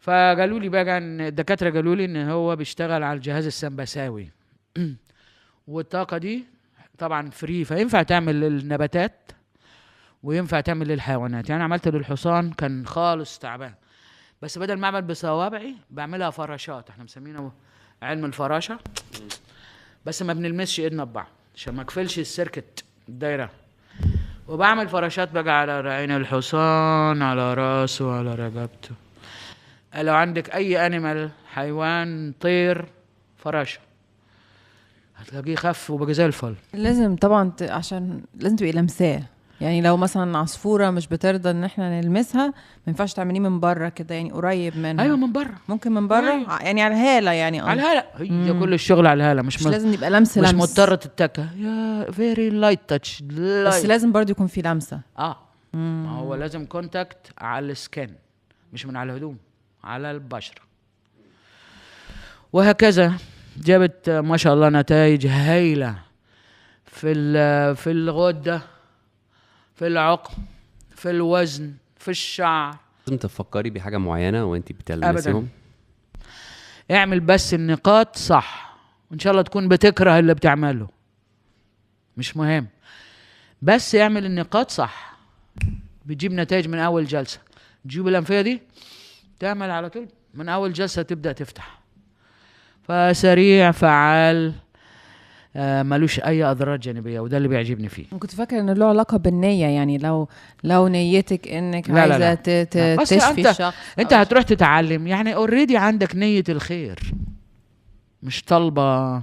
فقالوا لي بقى ان الدكاترة قالوا لي ان هو بيشتغل على الجهاز السمبثاوي والطاقة دي طبعا فري، فينفع تعمل للنباتات وينفع تعمل للحيوانات. يعني عملت للحصان كان خالص تعبان، بس بدل ما اعمل بصوابعي بعملها فراشات، احنا مسمينه علم الفراشة، بس ما بنلمسش ايدنا ببعض عشان ما اقفلش السيركت الدايرة. وبعمل فراشات بقى على عين الحصان، على راسه، على رقبته. لو عندك اي انيمال، حيوان، طير، فراشة هتلاقيه خف وبقى زي الفل. لازم طبعا عشان لازم تبقي لمساه. يعني لو مثلا عصفورة مش بترضى ان احنا نلمسها، ما ينفعش تعمليه من بره كده، يعني قريب منها. ايوه من بره، ممكن من بره. أيوة. يعني على الهالة، يعني على الهالة هي كل الشغل على الهالة، مش لازم يبقى لمس مش مضطرة تتكى يا فيري لايت تاتش، بس لازم برضو يكون في لمسة. ما هو لازم كونتاكت على السكن، مش من على الهدوم، على البشرة. وهكذا جابت ما شاء الله نتائج هايلة في الغدة، في العقم، في الوزن، في الشعر. لازم تفكري بحاجة معينة وانتي بتلمسيهم؟ اعمل بس النقاط صح، وان شاء الله تكون بتكره اللي بتعمله، مش مهم، بس اعمل النقاط صح بتجيب نتائج من اول جلسة. تجيب الأنفية دي تعمل على طول من اول جلسة تبدأ تفتح، فسريع فعال، ملوش اي اضرار جانبيه، وده اللي بيعجبني فيه. كنت فاكر ان له علاقه بالنيه، يعني لو نيتك انك عايزه تشفي الشخص، انت هتروح تتعلم، يعني اوريدي عندك نيه الخير، مش طالبه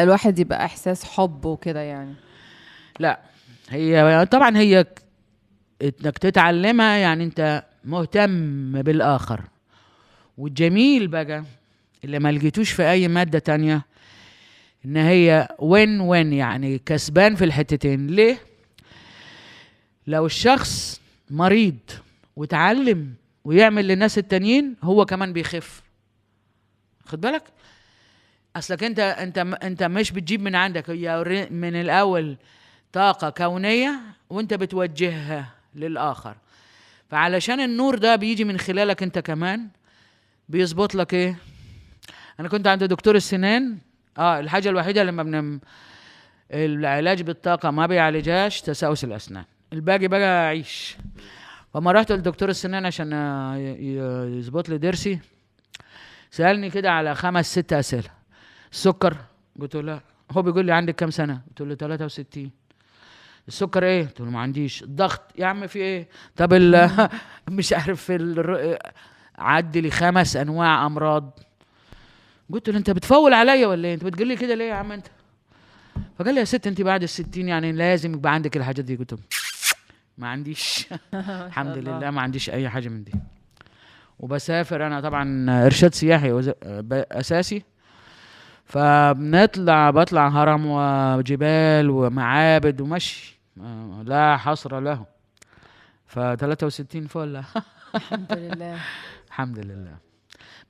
الواحد يبقى احساس حب وكده يعني. لا، هي طبعا هي انك تتعلمها يعني انت مهتم بالاخر. والجميل بقى اللي ما لقيتوش في اي مادة تانية ان هي وين وين، يعني كسبان في الحتتين. ليه؟ لو الشخص مريض وتعلم ويعمل للناس التانيين هو كمان بيخف. خد بالك، اصلك انت مش بتجيب من عندك، هي من الاول طاقة كونية وانت بتوجهها للاخر، فعلشان النور ده بيجي من خلالك انت كمان بيظبط لك ايه. انا كنت عند دكتور السنان، الحاجة الوحيدة لما العلاج بالطاقة ما بيعالجهاش تسوس الاسنان، الباقي بقى عيش. فما رحت لدكتور السنان عشان يظبط لي ضرسي، سألني كده على 5-6 أسئلة. السكر؟ قلت له لا. هو بيقول لي عندك كم سنة؟ قلت له 63. السكر ايه؟ قلت له ما عنديش. الضغط يا عم في ايه؟ طب مش عارف عدي لي 5 أنواع أمراض. قلت له انت بتفول عليا ولا ايه؟ انت بتقول لي كده ليه يا عم انت؟ فقال لي يا ست انت بعد ال60 يعني لازم يبقى عندك الحاجات دي. قلت له ما عنديش. الحمد لله ما عنديش اي حاجه من دي. وبسافر انا طبعا ارشاد سياحي اساسي، بطلع هرم وجبال ومعابد ومشي لا حصر له. ف63 فل. الحمد لله. الحمد لله.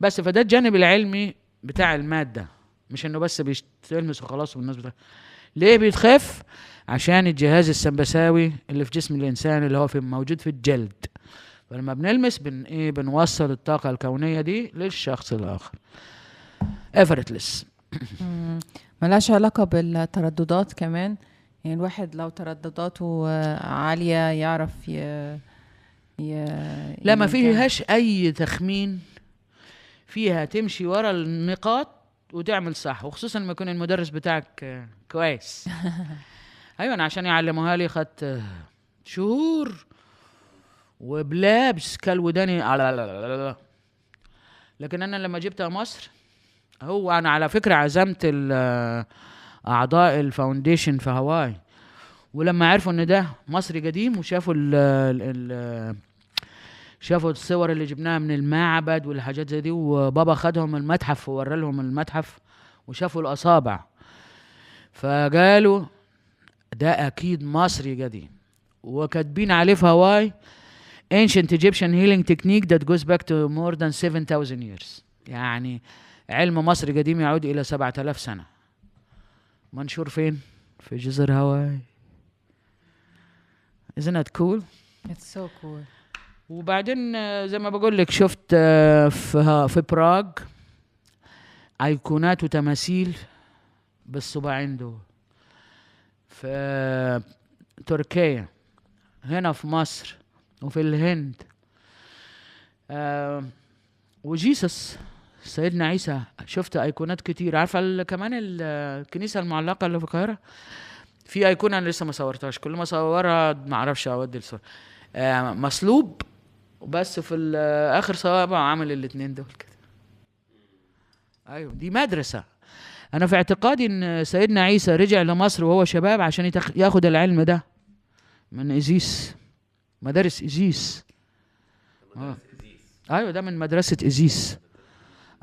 بس فده الجانب العلمي بتاع الماده، مش انه بس بيتلمس وخلاص والناس ليه بيتخف؟ عشان الجهاز السمبثاوي اللي في جسم الانسان اللي هو موجود في الجلد، فلما بنلمس بنوصل الطاقه الكونيه دي للشخص الاخر. effortless. ملهاش علاقه بالترددات كمان؟ يعني الواحد لو تردداته عاليه يعرف لا ما فيهاش اي تخمين، فيها تمشي ورا النقاط وتعمل صح، وخصوصا لما يكون المدرس بتاعك كويس. ايوه انا عشان يعلموها لي خدت شهور وبلابس كالوداني لكن انا لما جبتها مصر، هو انا على فكره عزمت اعضاء الفاونديشن في هاواي، ولما عرفوا ان ده مصري قديم وشافوا شافوا الصور اللي جبناها من المعبد والحاجات زي دي، وبابا خدهم المتحف وورى لهم المتحف وشافوا الاصابع، فقالوا ده اكيد مصري قديم. وكاتبين عليه في هاواي ancient Egyptian healing technique that goes back to more than 7,000 years، يعني علم مصري قديم يعود الى 7,000 سنة. منشور فين؟ في جزر هاواي. Isn't it cool؟ It's so cool. وبعدين زي ما بقول لك شفت في براغ ايقونات وتماثيل بالصباعين دول. في تركيا، هنا في مصر، وفي الهند. وجيسس سيدنا عيسى شفت ايقونات كتير. عارفه كمان الكنيسه المعلقه اللي في القاهره في ايقونه انا لسه ما صورتهاش، كل ما اصورها ما اعرفش اودي الصوره. مصلوب وبس في اخر صوابع عامل الاثنين دول كده. ايوه دي مدرسه. انا في اعتقادي ان سيدنا عيسى رجع لمصر وهو شباب عشان ياخد العلم ده من إيزيس، مدارس إيزيس. ايوه ده من مدرسه إيزيس.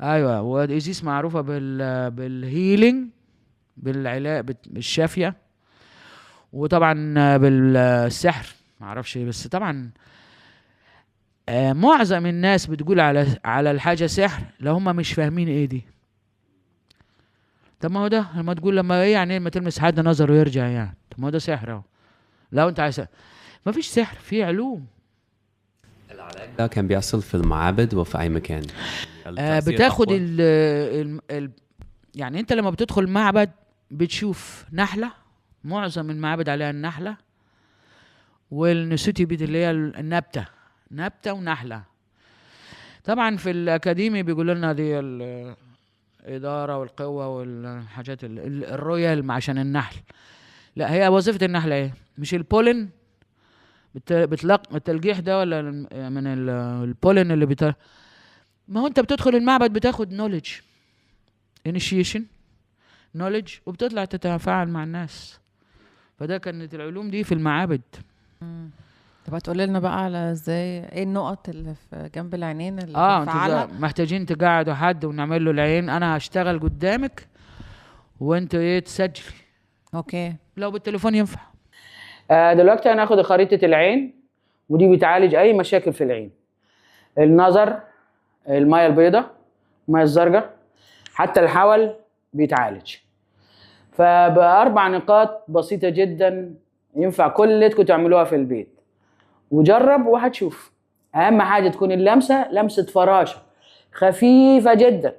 ايوه وإيزيس معروفه بالهيلينج، بالعلاج بالشافيه، وطبعا بالسحر ما اعرفش ايه. بس طبعا معظم الناس بتقول على الحاجه سحر لو هم مش فاهمين ايه دي. طب ما هو ده لما تقول لما ايه يعني لما تلمس حد نظره يرجع يعني، طب ما هو ده سحر اهو. لو انت عايز ما فيش سحر، في علوم. العلاج ده كان بيحصل في المعابد وفي اي مكان؟ بتاخد يعني انت لما بتدخل معبد بتشوف نحله، معظم المعابد عليها النحله والنسوتي بيد اللي هي النبته، نبته ونحله. طبعا في الاكاديمي بيقولوا لنا دي الاداره والقوه والحاجات الرويال عشان النحل. لا هي وظيفه النحله ايه؟ مش البولن بتلقى التلقيح ده ولا من البولن اللي ما هو انت بتدخل المعبد بتاخد نوليدج، انيشيشن نوليدج، وبتطلع تتفاعل مع الناس. فده كانت العلوم دي في المعابد. طب هتقولي لنا بقى على ازاي ايه النقط اللي في جنب العينين اللي انتوا محتاجين تقعدوا حد ونعمل له العين. انا هشتغل قدامك وانتوا ايه تسجلي. اوكي لو بالتليفون ينفع. دلوقتي هناخد خريطة العين، ودي بتعالج اي مشاكل في العين، النظر، المية البيضاء، المية الزرقاء، حتى الحول بيتعالج. فبأربع نقاط بسيطة جدا ينفع كلكم تعملوها في البيت، وجرب وهتشوف. اهم حاجة تكون اللمسة لمسة فراشة خفيفة جدا،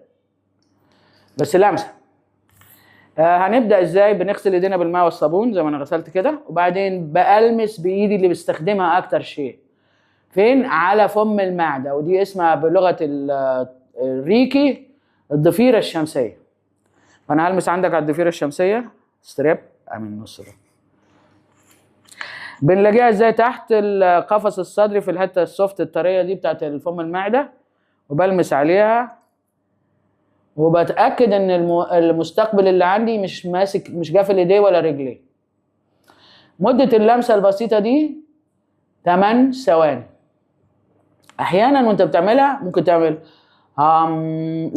بس لمسة. هنبدأ ازاي؟ بنغسل ايدينا بالماء والصابون زي ما انا غسلت كده، وبعدين بألمس بايدي اللي بستخدمها اكتر شيء فين؟ على فم المعدة، ودي اسمها بلغة الريكي الضفيرة الشمسية. فانا هلمس عندك على الضفيرة الشمسية ستريب من النص ده. بنلاقيها ازاي؟ تحت القفص الصدري في الحتة السوفت الطرية دي بتاعت الفم المعدة، وبلمس عليها وبتأكد ان المستقبل اللي عندي مش ماسك، مش قافل ايديه ولا رجليه. مدة اللمسة البسيطة دي 8 ثواني. احيانا وانت بتعملها ممكن تعمل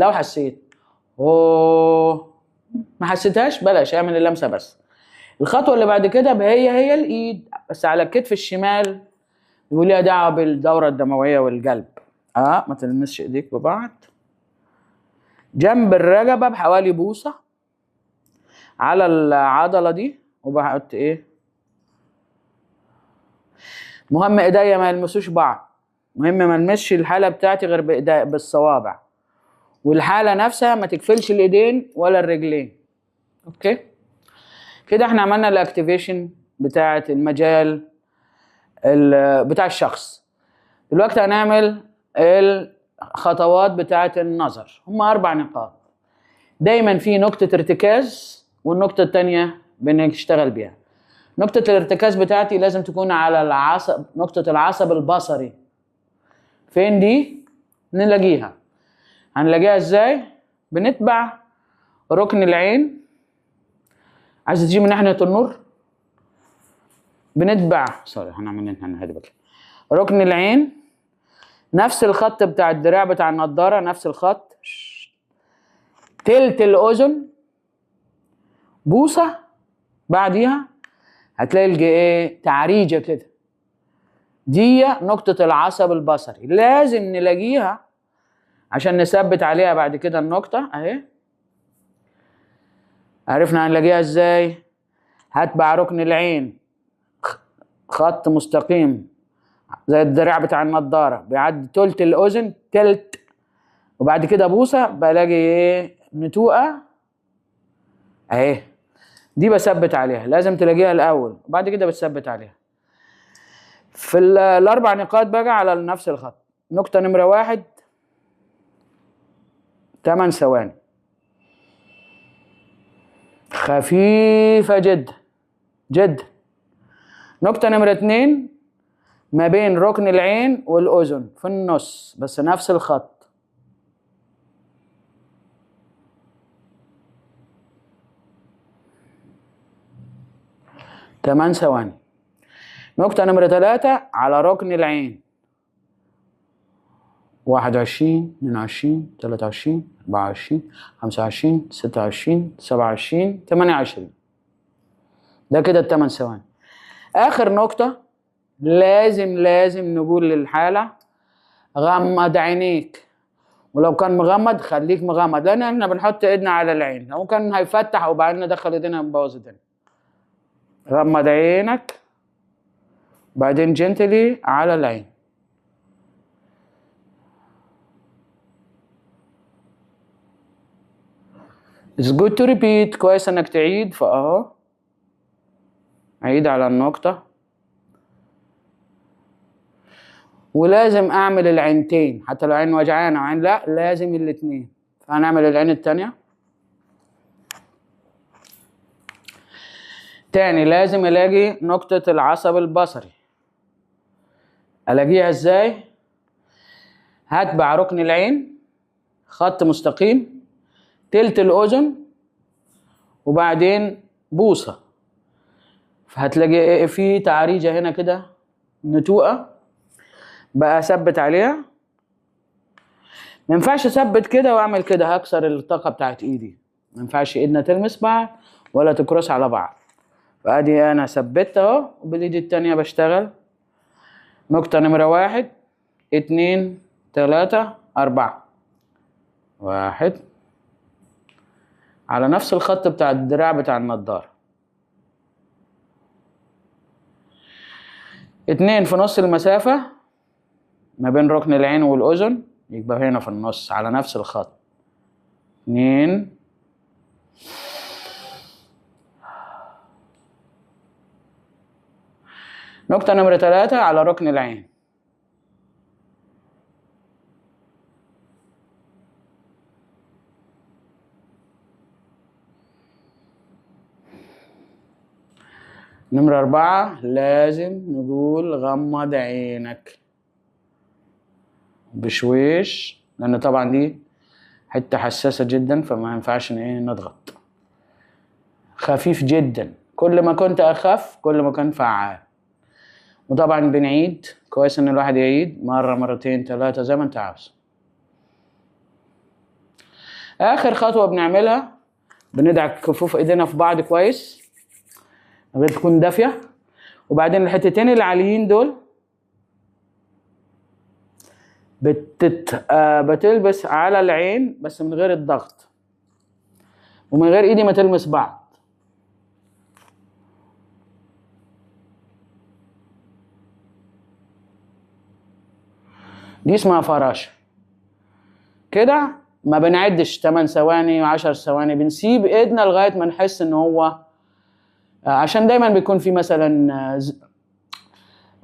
لو حسيت ما حسيتهاش بلاش، اعمل اللمسة بس. الخطوة اللي بعد كده هي الايد بس على الكتف الشمال، وليها دعوة بالدورة الدموية والقلب. ما تلمسش ايديك ببعض. جنب الرقبة بحوالي بوصة على العضلة دي، وبحط ايه؟ مهم ايديا ما يلمسوش بعض، مهم ما المسش الحالة بتاعتي غير بايديا بالصوابع، والحالة نفسها ما تكفلش الايدين ولا الرجلين. اوكي كده احنا عملنا الاكتيفيشن بتاعت المجال بتاع الشخص. دلوقتي هنعمل الخطوات بتاعت النظر. هم 4 نقاط، دايما في نقطة ارتكاز والنقطة التانية بنشتغل بيها. نقطة الارتكاز بتاعتي لازم تكون على العصب، نقطة العصب البصري. فين دي؟ نلاقيها. هنلاقيها ازاي؟ بنتبع ركن العين. عايز تجي من ناحية النور؟ بنتبع هنعمل هادي بقى. ركن العين نفس الخط بتاع الدراع بتاع النضارة، نفس الخط. تلت الأذن بوصة، بعديها هتلاقي ايه؟ تعريجة كده. دي نقطة العصب البصري، لازم نلاقيها عشان نثبت عليها بعد كده النقطة اهي. عرفنا هنلاقيها ازاي؟ هتبع ركن العين خط مستقيم زي الدراع بتاع النضارة، بيعدي تلت الأذن، تلت، وبعد كده بوصة بلاقي ايه؟ نتوءة اهي. دي بثبت عليها، لازم تلاقيها الأول وبعد كده بتثبت عليها. في ال4 نقاط بقى على نفس الخط. نقطة نمرة 1 8 ثواني خفيفة جدا جدا. نقطة نمرة 2 ما بين ركن العين والأذن في النص، بس نفس الخط. تمن ثواني. نقطة نمرة 3 على ركن العين 21 22 23 24 25 26 27 28. ده كده ال8 ثواني. آخر نقطة لازم نقول للحالة غمض عينيك، ولو كان مغمض خليك مغمض، لأن احنا بنحط ايدنا على العين، لو كان هيفتح وبعدين ندخل ايدينا نبوظ الدنيا. غمض عينك بعدين جنتلي على العين. It's good to repeat. كويس انك تعيد. فاهو عيد على النقطة، ولازم اعمل العينتين حتى لو عين وجعانة وعين لا، لازم الاتنين. فهنعمل العين التانية تاني. لازم الاقي نقطة العصب البصري. الاقيها ازاي؟ هتبع ركن العين خط مستقيم، تلت الاذن، وبعدين بوصة. فهتلاقي في تعريجة هنا كده نتوءة بقى اثبت عليها. ما ينفعش اثبت كده واعمل كده، هكسر الطاقة بتاعت ايدي. ما ينفعش ايدنا تلمس بعض ولا تكروس على بعض. فادي انا ثبت اهو، وبالايد التانية بشتغل. نقطة نمرة 1 2 3 4. 1 على نفس الخط بتاع الدراع بتاع النضارة. 2 في نص المسافة ما بين ركن العين والأذن، يبقى هنا في النص على نفس الخط. 2 نقطة نمرة 3 على ركن العين. 4 لازم نقول غمض عينك بشويش، لأن طبعا دي حتة حساسة جدا فما ينفعش نضغط. خفيف جدا، كل ما كنت أخف كل ما كان فعال. وطبعا بنعيد، كويس إن الواحد يعيد مرة مرتين 3 زي ما أنت عاوز. آخر خطوة بنعملها بندعك كفوف إيدينا في بعض كويس لغاية تكون دافية، وبعدين الحتتين العاليين دول بتلبس على العين بس من غير الضغط ومن غير ايدي ما تلمس بعض. دي اسمها فراشة. كده ما بنعدش 8 ثواني و10 ثواني، بنسيب ايدنا لغاية ما نحس ان هو، عشان دايما بيكون في مثلا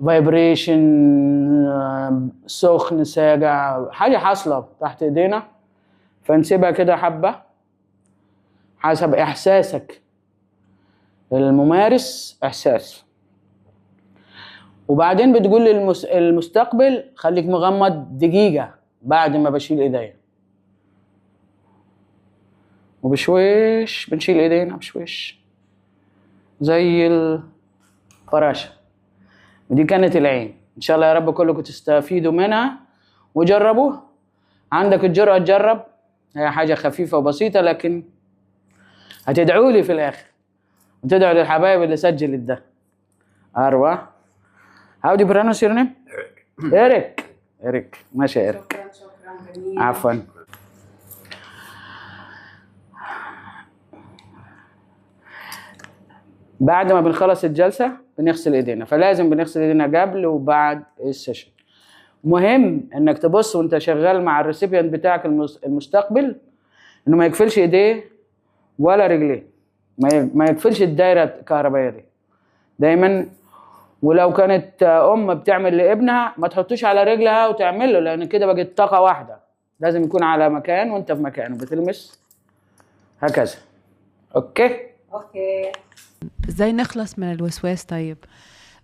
فايبريشن، سخن، ساقع، حاجة حاصلة تحت ايدينا، فنسيبها كده حبة حسب احساسك الممارس احساس. وبعدين بتقول للمستقبل خليك مغمض دقيقة بعد ما بشيل ايديا، وبشويش بنشيل ايدينا بشويش زي الفراشة. ودي كانت العين. ان شاء الله يا رب كلكم تستفيدوا منها وجربوها. عندك الجرأة تجرب، هي حاجة خفيفة وبسيطة، لكن هتدعوا لي في الاخر وتدعوا للحبايب اللي سجلت ده. أروى How do you pronounce your name? إيريك. ماشي إيريك. شكرا. عفوا. بعد ما بنخلص الجلسة بنغسل ايدينا، فلازم بنغسل ايدينا قبل وبعد السيشن. مهم انك تبص وانت شغال مع الريسيبيانت بتاعك المستقبل انه ما يقفلش ايديه ولا رجليه، ما يقفلش الدايرة الكهربائية دي دايما. ولو كانت بتعمل لابنها ما تحطوش على رجلها وتعمل له، لان كده بقت طاقة واحدة. لازم يكون على مكان وانت في مكان وبتلمس هكذا. اوكي. ازاي نخلص من الوسواس؟ طيب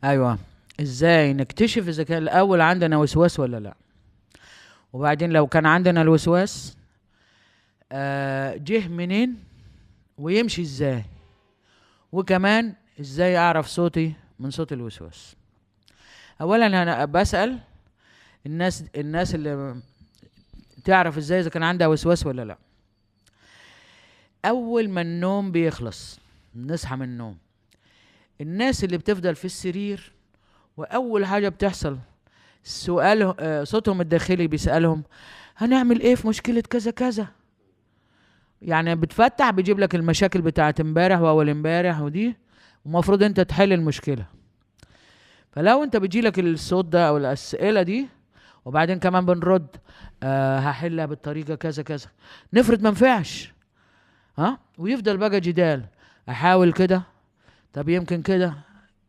ايوه، ازاي نكتشف اذا كان الاول عندنا وسواس ولا لا، وبعدين لو كان عندنا الوسواس جه منين ويمشي ازاي، وكمان ازاي اعرف صوتي من صوت الوسواس. اولا انا بسأل الناس اللي تعرف ازاي اذا كان عندها وسواس ولا لا. اول ما النوم بيخلص نصحى من النوم، الناس اللي بتفضل في السرير واول حاجه بتحصل سؤال صوتهم الداخلي بيسالهم هنعمل ايه في مشكله كذا كذا. يعني بتفتح بيجيب لك المشاكل بتاعت امبارح واول امبارح ودي، ومفروض انت تحل المشكله. فلو انت بيجيلك الصوت ده او الاسئله دي وبعدين كمان بنرد هحلها بالطريقه كذا كذا، نفرض ما نفعش ويفضل بقى جدال، احاول كده طب يمكن كده،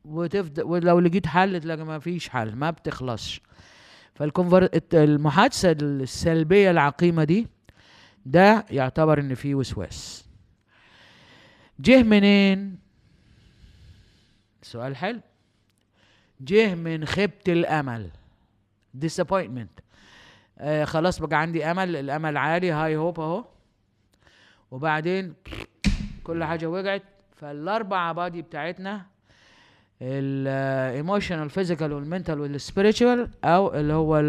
ولو لقيت حل تلاقي ما فيش حل، ما بتخلصش. المحادثة السلبية العقيمة دي ده يعتبر ان فيه وسواس. جه منين؟ سؤال حلو. جه من خيبة الامل، disappointment. خلاص بقى عندي امل، الامل عالي، هاي هوب اهو، وبعدين كل حاجة وقعت. فالاربعة بادي بتاعتنا الايموشنال فيزيكال والمنتال والسبيريتشوال، او اللي هو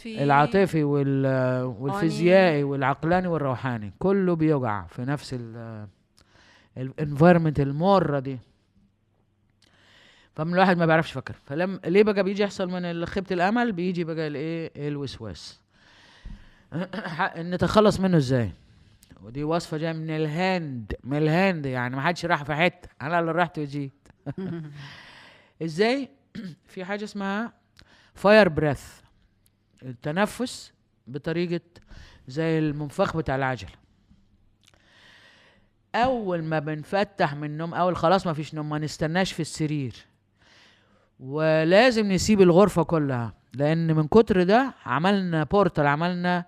العاطفي والفيزيائي والعقلاني والروحاني، كله بيوجع في نفس الانفايرمنت المره دي. فمن الواحد ما بيعرفش يفكر. ليه بقى بيجي يحصل من خيبة الامل؟ بيجي بقى الايه؟ الوسواس. نتخلص منه ازاي؟ ودي وصفه جايه من الهند يعني ما حدش راح في حته، انا اللي رحت وجيت. ازاي؟ في حاجه اسمها فاير بريث، التنفس بطريقه زي المنفخ بتاع العجله. اول ما بنفتح من النوم، اول خلاص ما فيش نوم، ما نستناش في السرير، ولازم نسيب الغرفه كلها، لان من كتر ده عملنا بورتال، عملنا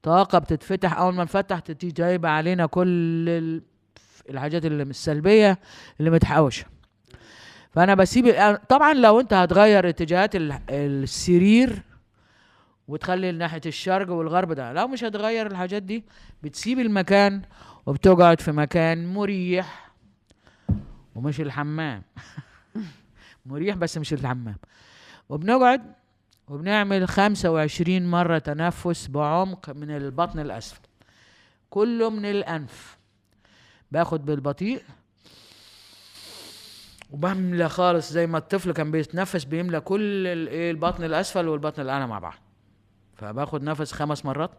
طاقه بتتفتح. اول ما نفتح تيجي جايبه علينا كل الحاجات اللي السلبيه اللي متحوشه. فانا بسيب. طبعا لو انت هتغير اتجاهات السرير وتخلي ناحيه الشرق والغرب، ده لو مش هتغير الحاجات دي، بتسيب المكان وبتقعد في مكان مريح، ومش الحمام. مريح بس مش الحمام. وبنقعد وبنعمل 25 مرة تنفس بعمق من البطن الأسفل، كله من الأنف. باخد بالبطيء وبملى خالص زي ما الطفل كان بيتنفس، بيملى كل البطن الأسفل والبطن الأعلى مع بعض. فباخد نفس 5 مرات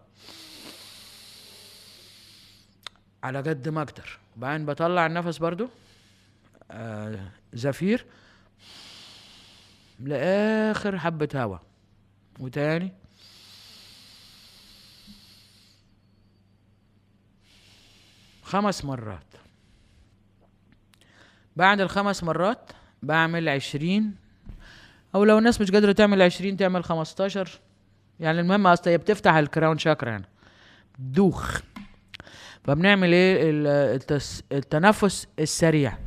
على قد ما اقدر، وبعدين بطلع النفس برضو زفير لآخر حبة هوا، وتاني خمس مرات. بعد ال5 مرات بعمل 20، او لو الناس مش قادرة تعمل 20 تعمل 15. يعني المهم اصلا هي بتفتح الكراون شاكرا يعني دوخ. فبنعمل ايه؟ التنفس السريع.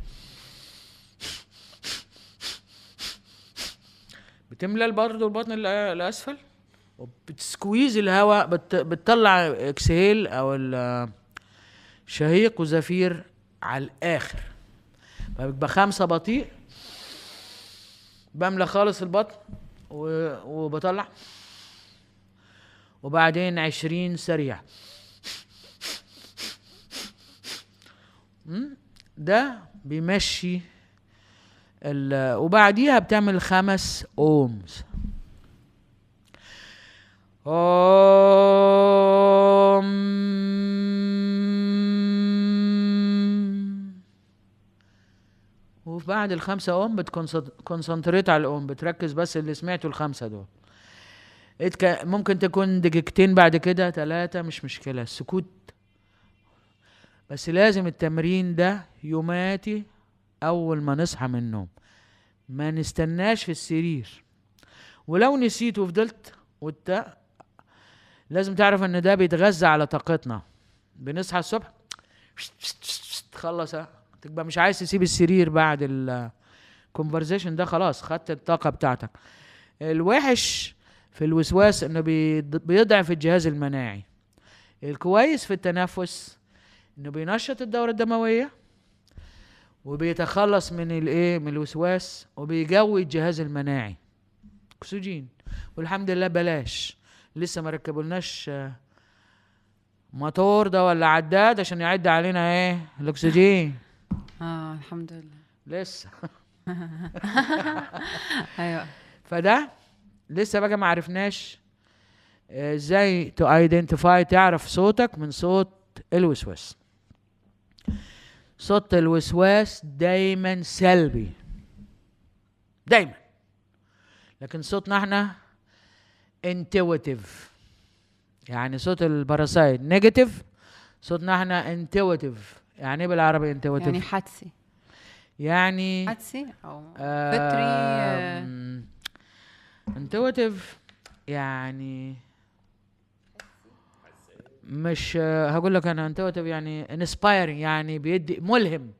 بتملى برضه البطن الاسفل وبتسكويز الهواء، بتطلع اكسهيل او شهيق وزفير على الاخر. فبيبقى 5 بطيء، بملى خالص البطن وبطلع، وبعدين 20 سريع. ده بيمشي وبعديها بتعمل 5 اومز. وبعد ال5 اوم بتكونسنتريت على الاوم، بتركز بس اللي سمعته ال5 دول. ممكن تكون دقيقتين بعد كده 3، مش مشكلة، السكوت. بس لازم التمرين ده يوماتي اول ما نصحى من النوم، ما نستناش في السرير. ولو نسيت وفضلت لازم تعرف ان ده بيتغذى على طاقتنا. بنصحى الصبح تخلص تبقى مش عايز تسيب السرير بعد الكونفرزيشن ده، خلاص خدت الطاقة بتاعتك. الوحش في الوسواس انه بيضعف الجهاز المناعي. الكويس في التنفس انه بينشط الدورة الدموية وبيتخلص من من الوسواس وبيقوي الجهاز المناعي. اكسجين، والحمد لله بلاش، لسه ما ركبولناش موتور ده ولا عداد عشان يعد علينا الاكسجين. الحمد لله لسه. ايوه. فده لسه بقى ما عرفناش ازاي تو ايدنتيفاي، تعرف صوتك من صوت الوسواس. صوت الوسواس دايما سلبي دايما، لكن صوتنا احنا انتويتيف. يعني صوت الباراسايت نيجاتيف، صوتنا احنا انتويتيف. يعني ايه بالعربي انتويتيف؟ يعني حدسي. يعني حدسي او فطري. انتويتيف يعني مش هقول لك انا انتويتيف يعني انسبايرنج، يعني بيدي ملهم.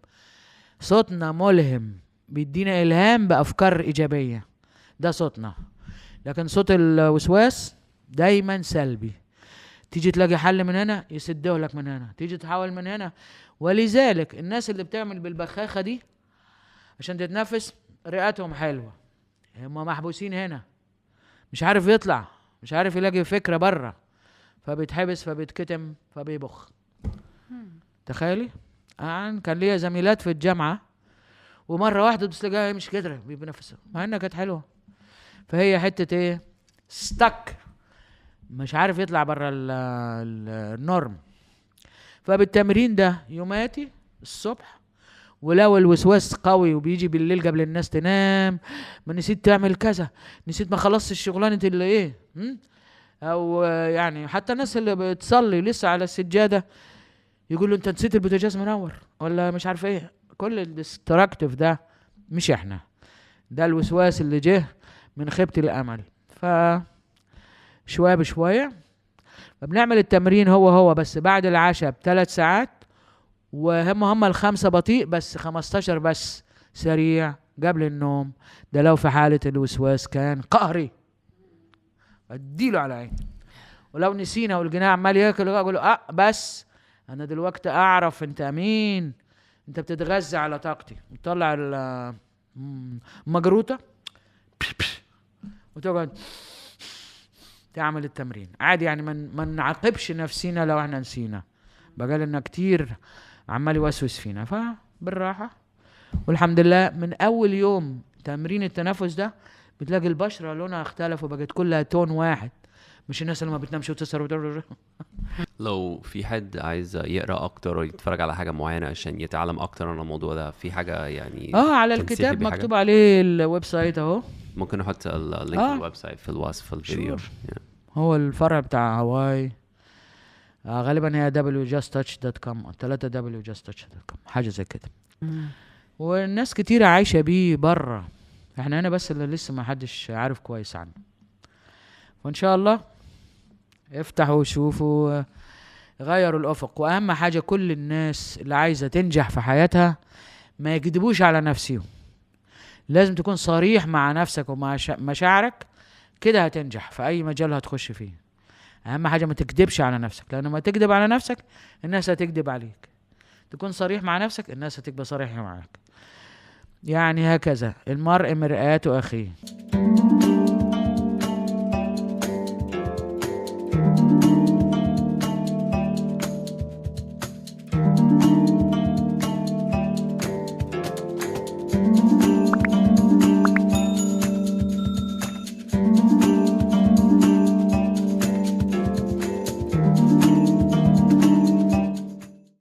صوتنا ملهم، بيدينا الهام بافكار ايجابيه، ده صوتنا. لكن صوت الوسواس دايما سلبي. تيجي تلاقي حل من هنا يسده لك من هنا، تيجي تحاول من هنا. ولذلك الناس اللي بتعمل بالبخاخه دي عشان تتنفس رئتهم حلوة، هم محبوسين هنا، مش عارف يطلع، مش عارف يلاقي فكرة بره، فبيتحبس فبيتكتم فبيبخ. تخيلي كان ليا زميلات في الجامعة ومرة واحدة بس تلاقيها مش قادرة بينفسها مع انها كانت حلوة. فهي حتة ايه، ستك، مش عارف يطلع بره النورم. فبالتمرين ده يوماتي الصبح، ولو الوسواس قوي وبيجي بالليل قبل الناس تنام، ما نسيت تعمل كذا، نسيت ما خلصت الشغلانة اللي ايه، او يعني حتى الناس اللي بتصلي لسه على السجادة يقول له انت نسيت البوتاجاز منور ولا مش عارف ايه. كل الديستراكتيف ده مش احنا، ده الوسواس اللي جه من خيبة الامل. ف شوية بشوية فبنعمل التمرين هو بس بعد العشاء ب3 ساعات، وهم ال5 بطيء بس 15 بس سريع قبل النوم. ده لو في حالة الوسواس كان قهري اديله على عين. ولو نسينا والجناح عمال ياكل اقول له بس انا دلوقتي اعرف انت مين، انت بتتغذى على طاقتي. وتطلع المجروطة وتقعد تعمل التمرين عادي. يعني ما نعاقبش نفسينا لو احنا نسينا، بقال لنا كتير عمال يوسوس فينا، فبالراحة. والحمد لله من اول يوم تمرين التنفس ده بتلاقي البشرة لونها اختلف وبقت كلها تون واحد، مش الناس اللي ما بتنامش وتسهر. لو في حد عايز يقرأ أكتر ويتفرج على حاجة معينة عشان يتعلم أكتر عن الموضوع ده، في حاجة يعني على الكتاب مكتوب عليه الويب سايت اهو، ممكن نحط اللينك الويب سايت في الوصف الفيديو. هو الفرع بتاع هواي غالبا هي wjusttouch.com 3wjusttouch.com حاجة زي كده. والناس كتيرة عايشة بيه برا، احنا هنا بس اللي لسه ما حدش عارف كويس عنه. وان شاء الله افتحوا وشوفوا، غيروا الافق. واهم حاجة كل الناس اللي عايزة تنجح في حياتها ما يكذبوش على نفسهم، لازم تكون صريح مع نفسك ومع مشاعرك، كده هتنجح في اي مجال هتخش فيه. اهم حاجة ما تكذبش على نفسك، لان ما تكذب على نفسك الناس هتكذب عليك. تكون صريح مع نفسك الناس هتبقى صريحة معاك. يعني هكذا المرء مرآة أخيه.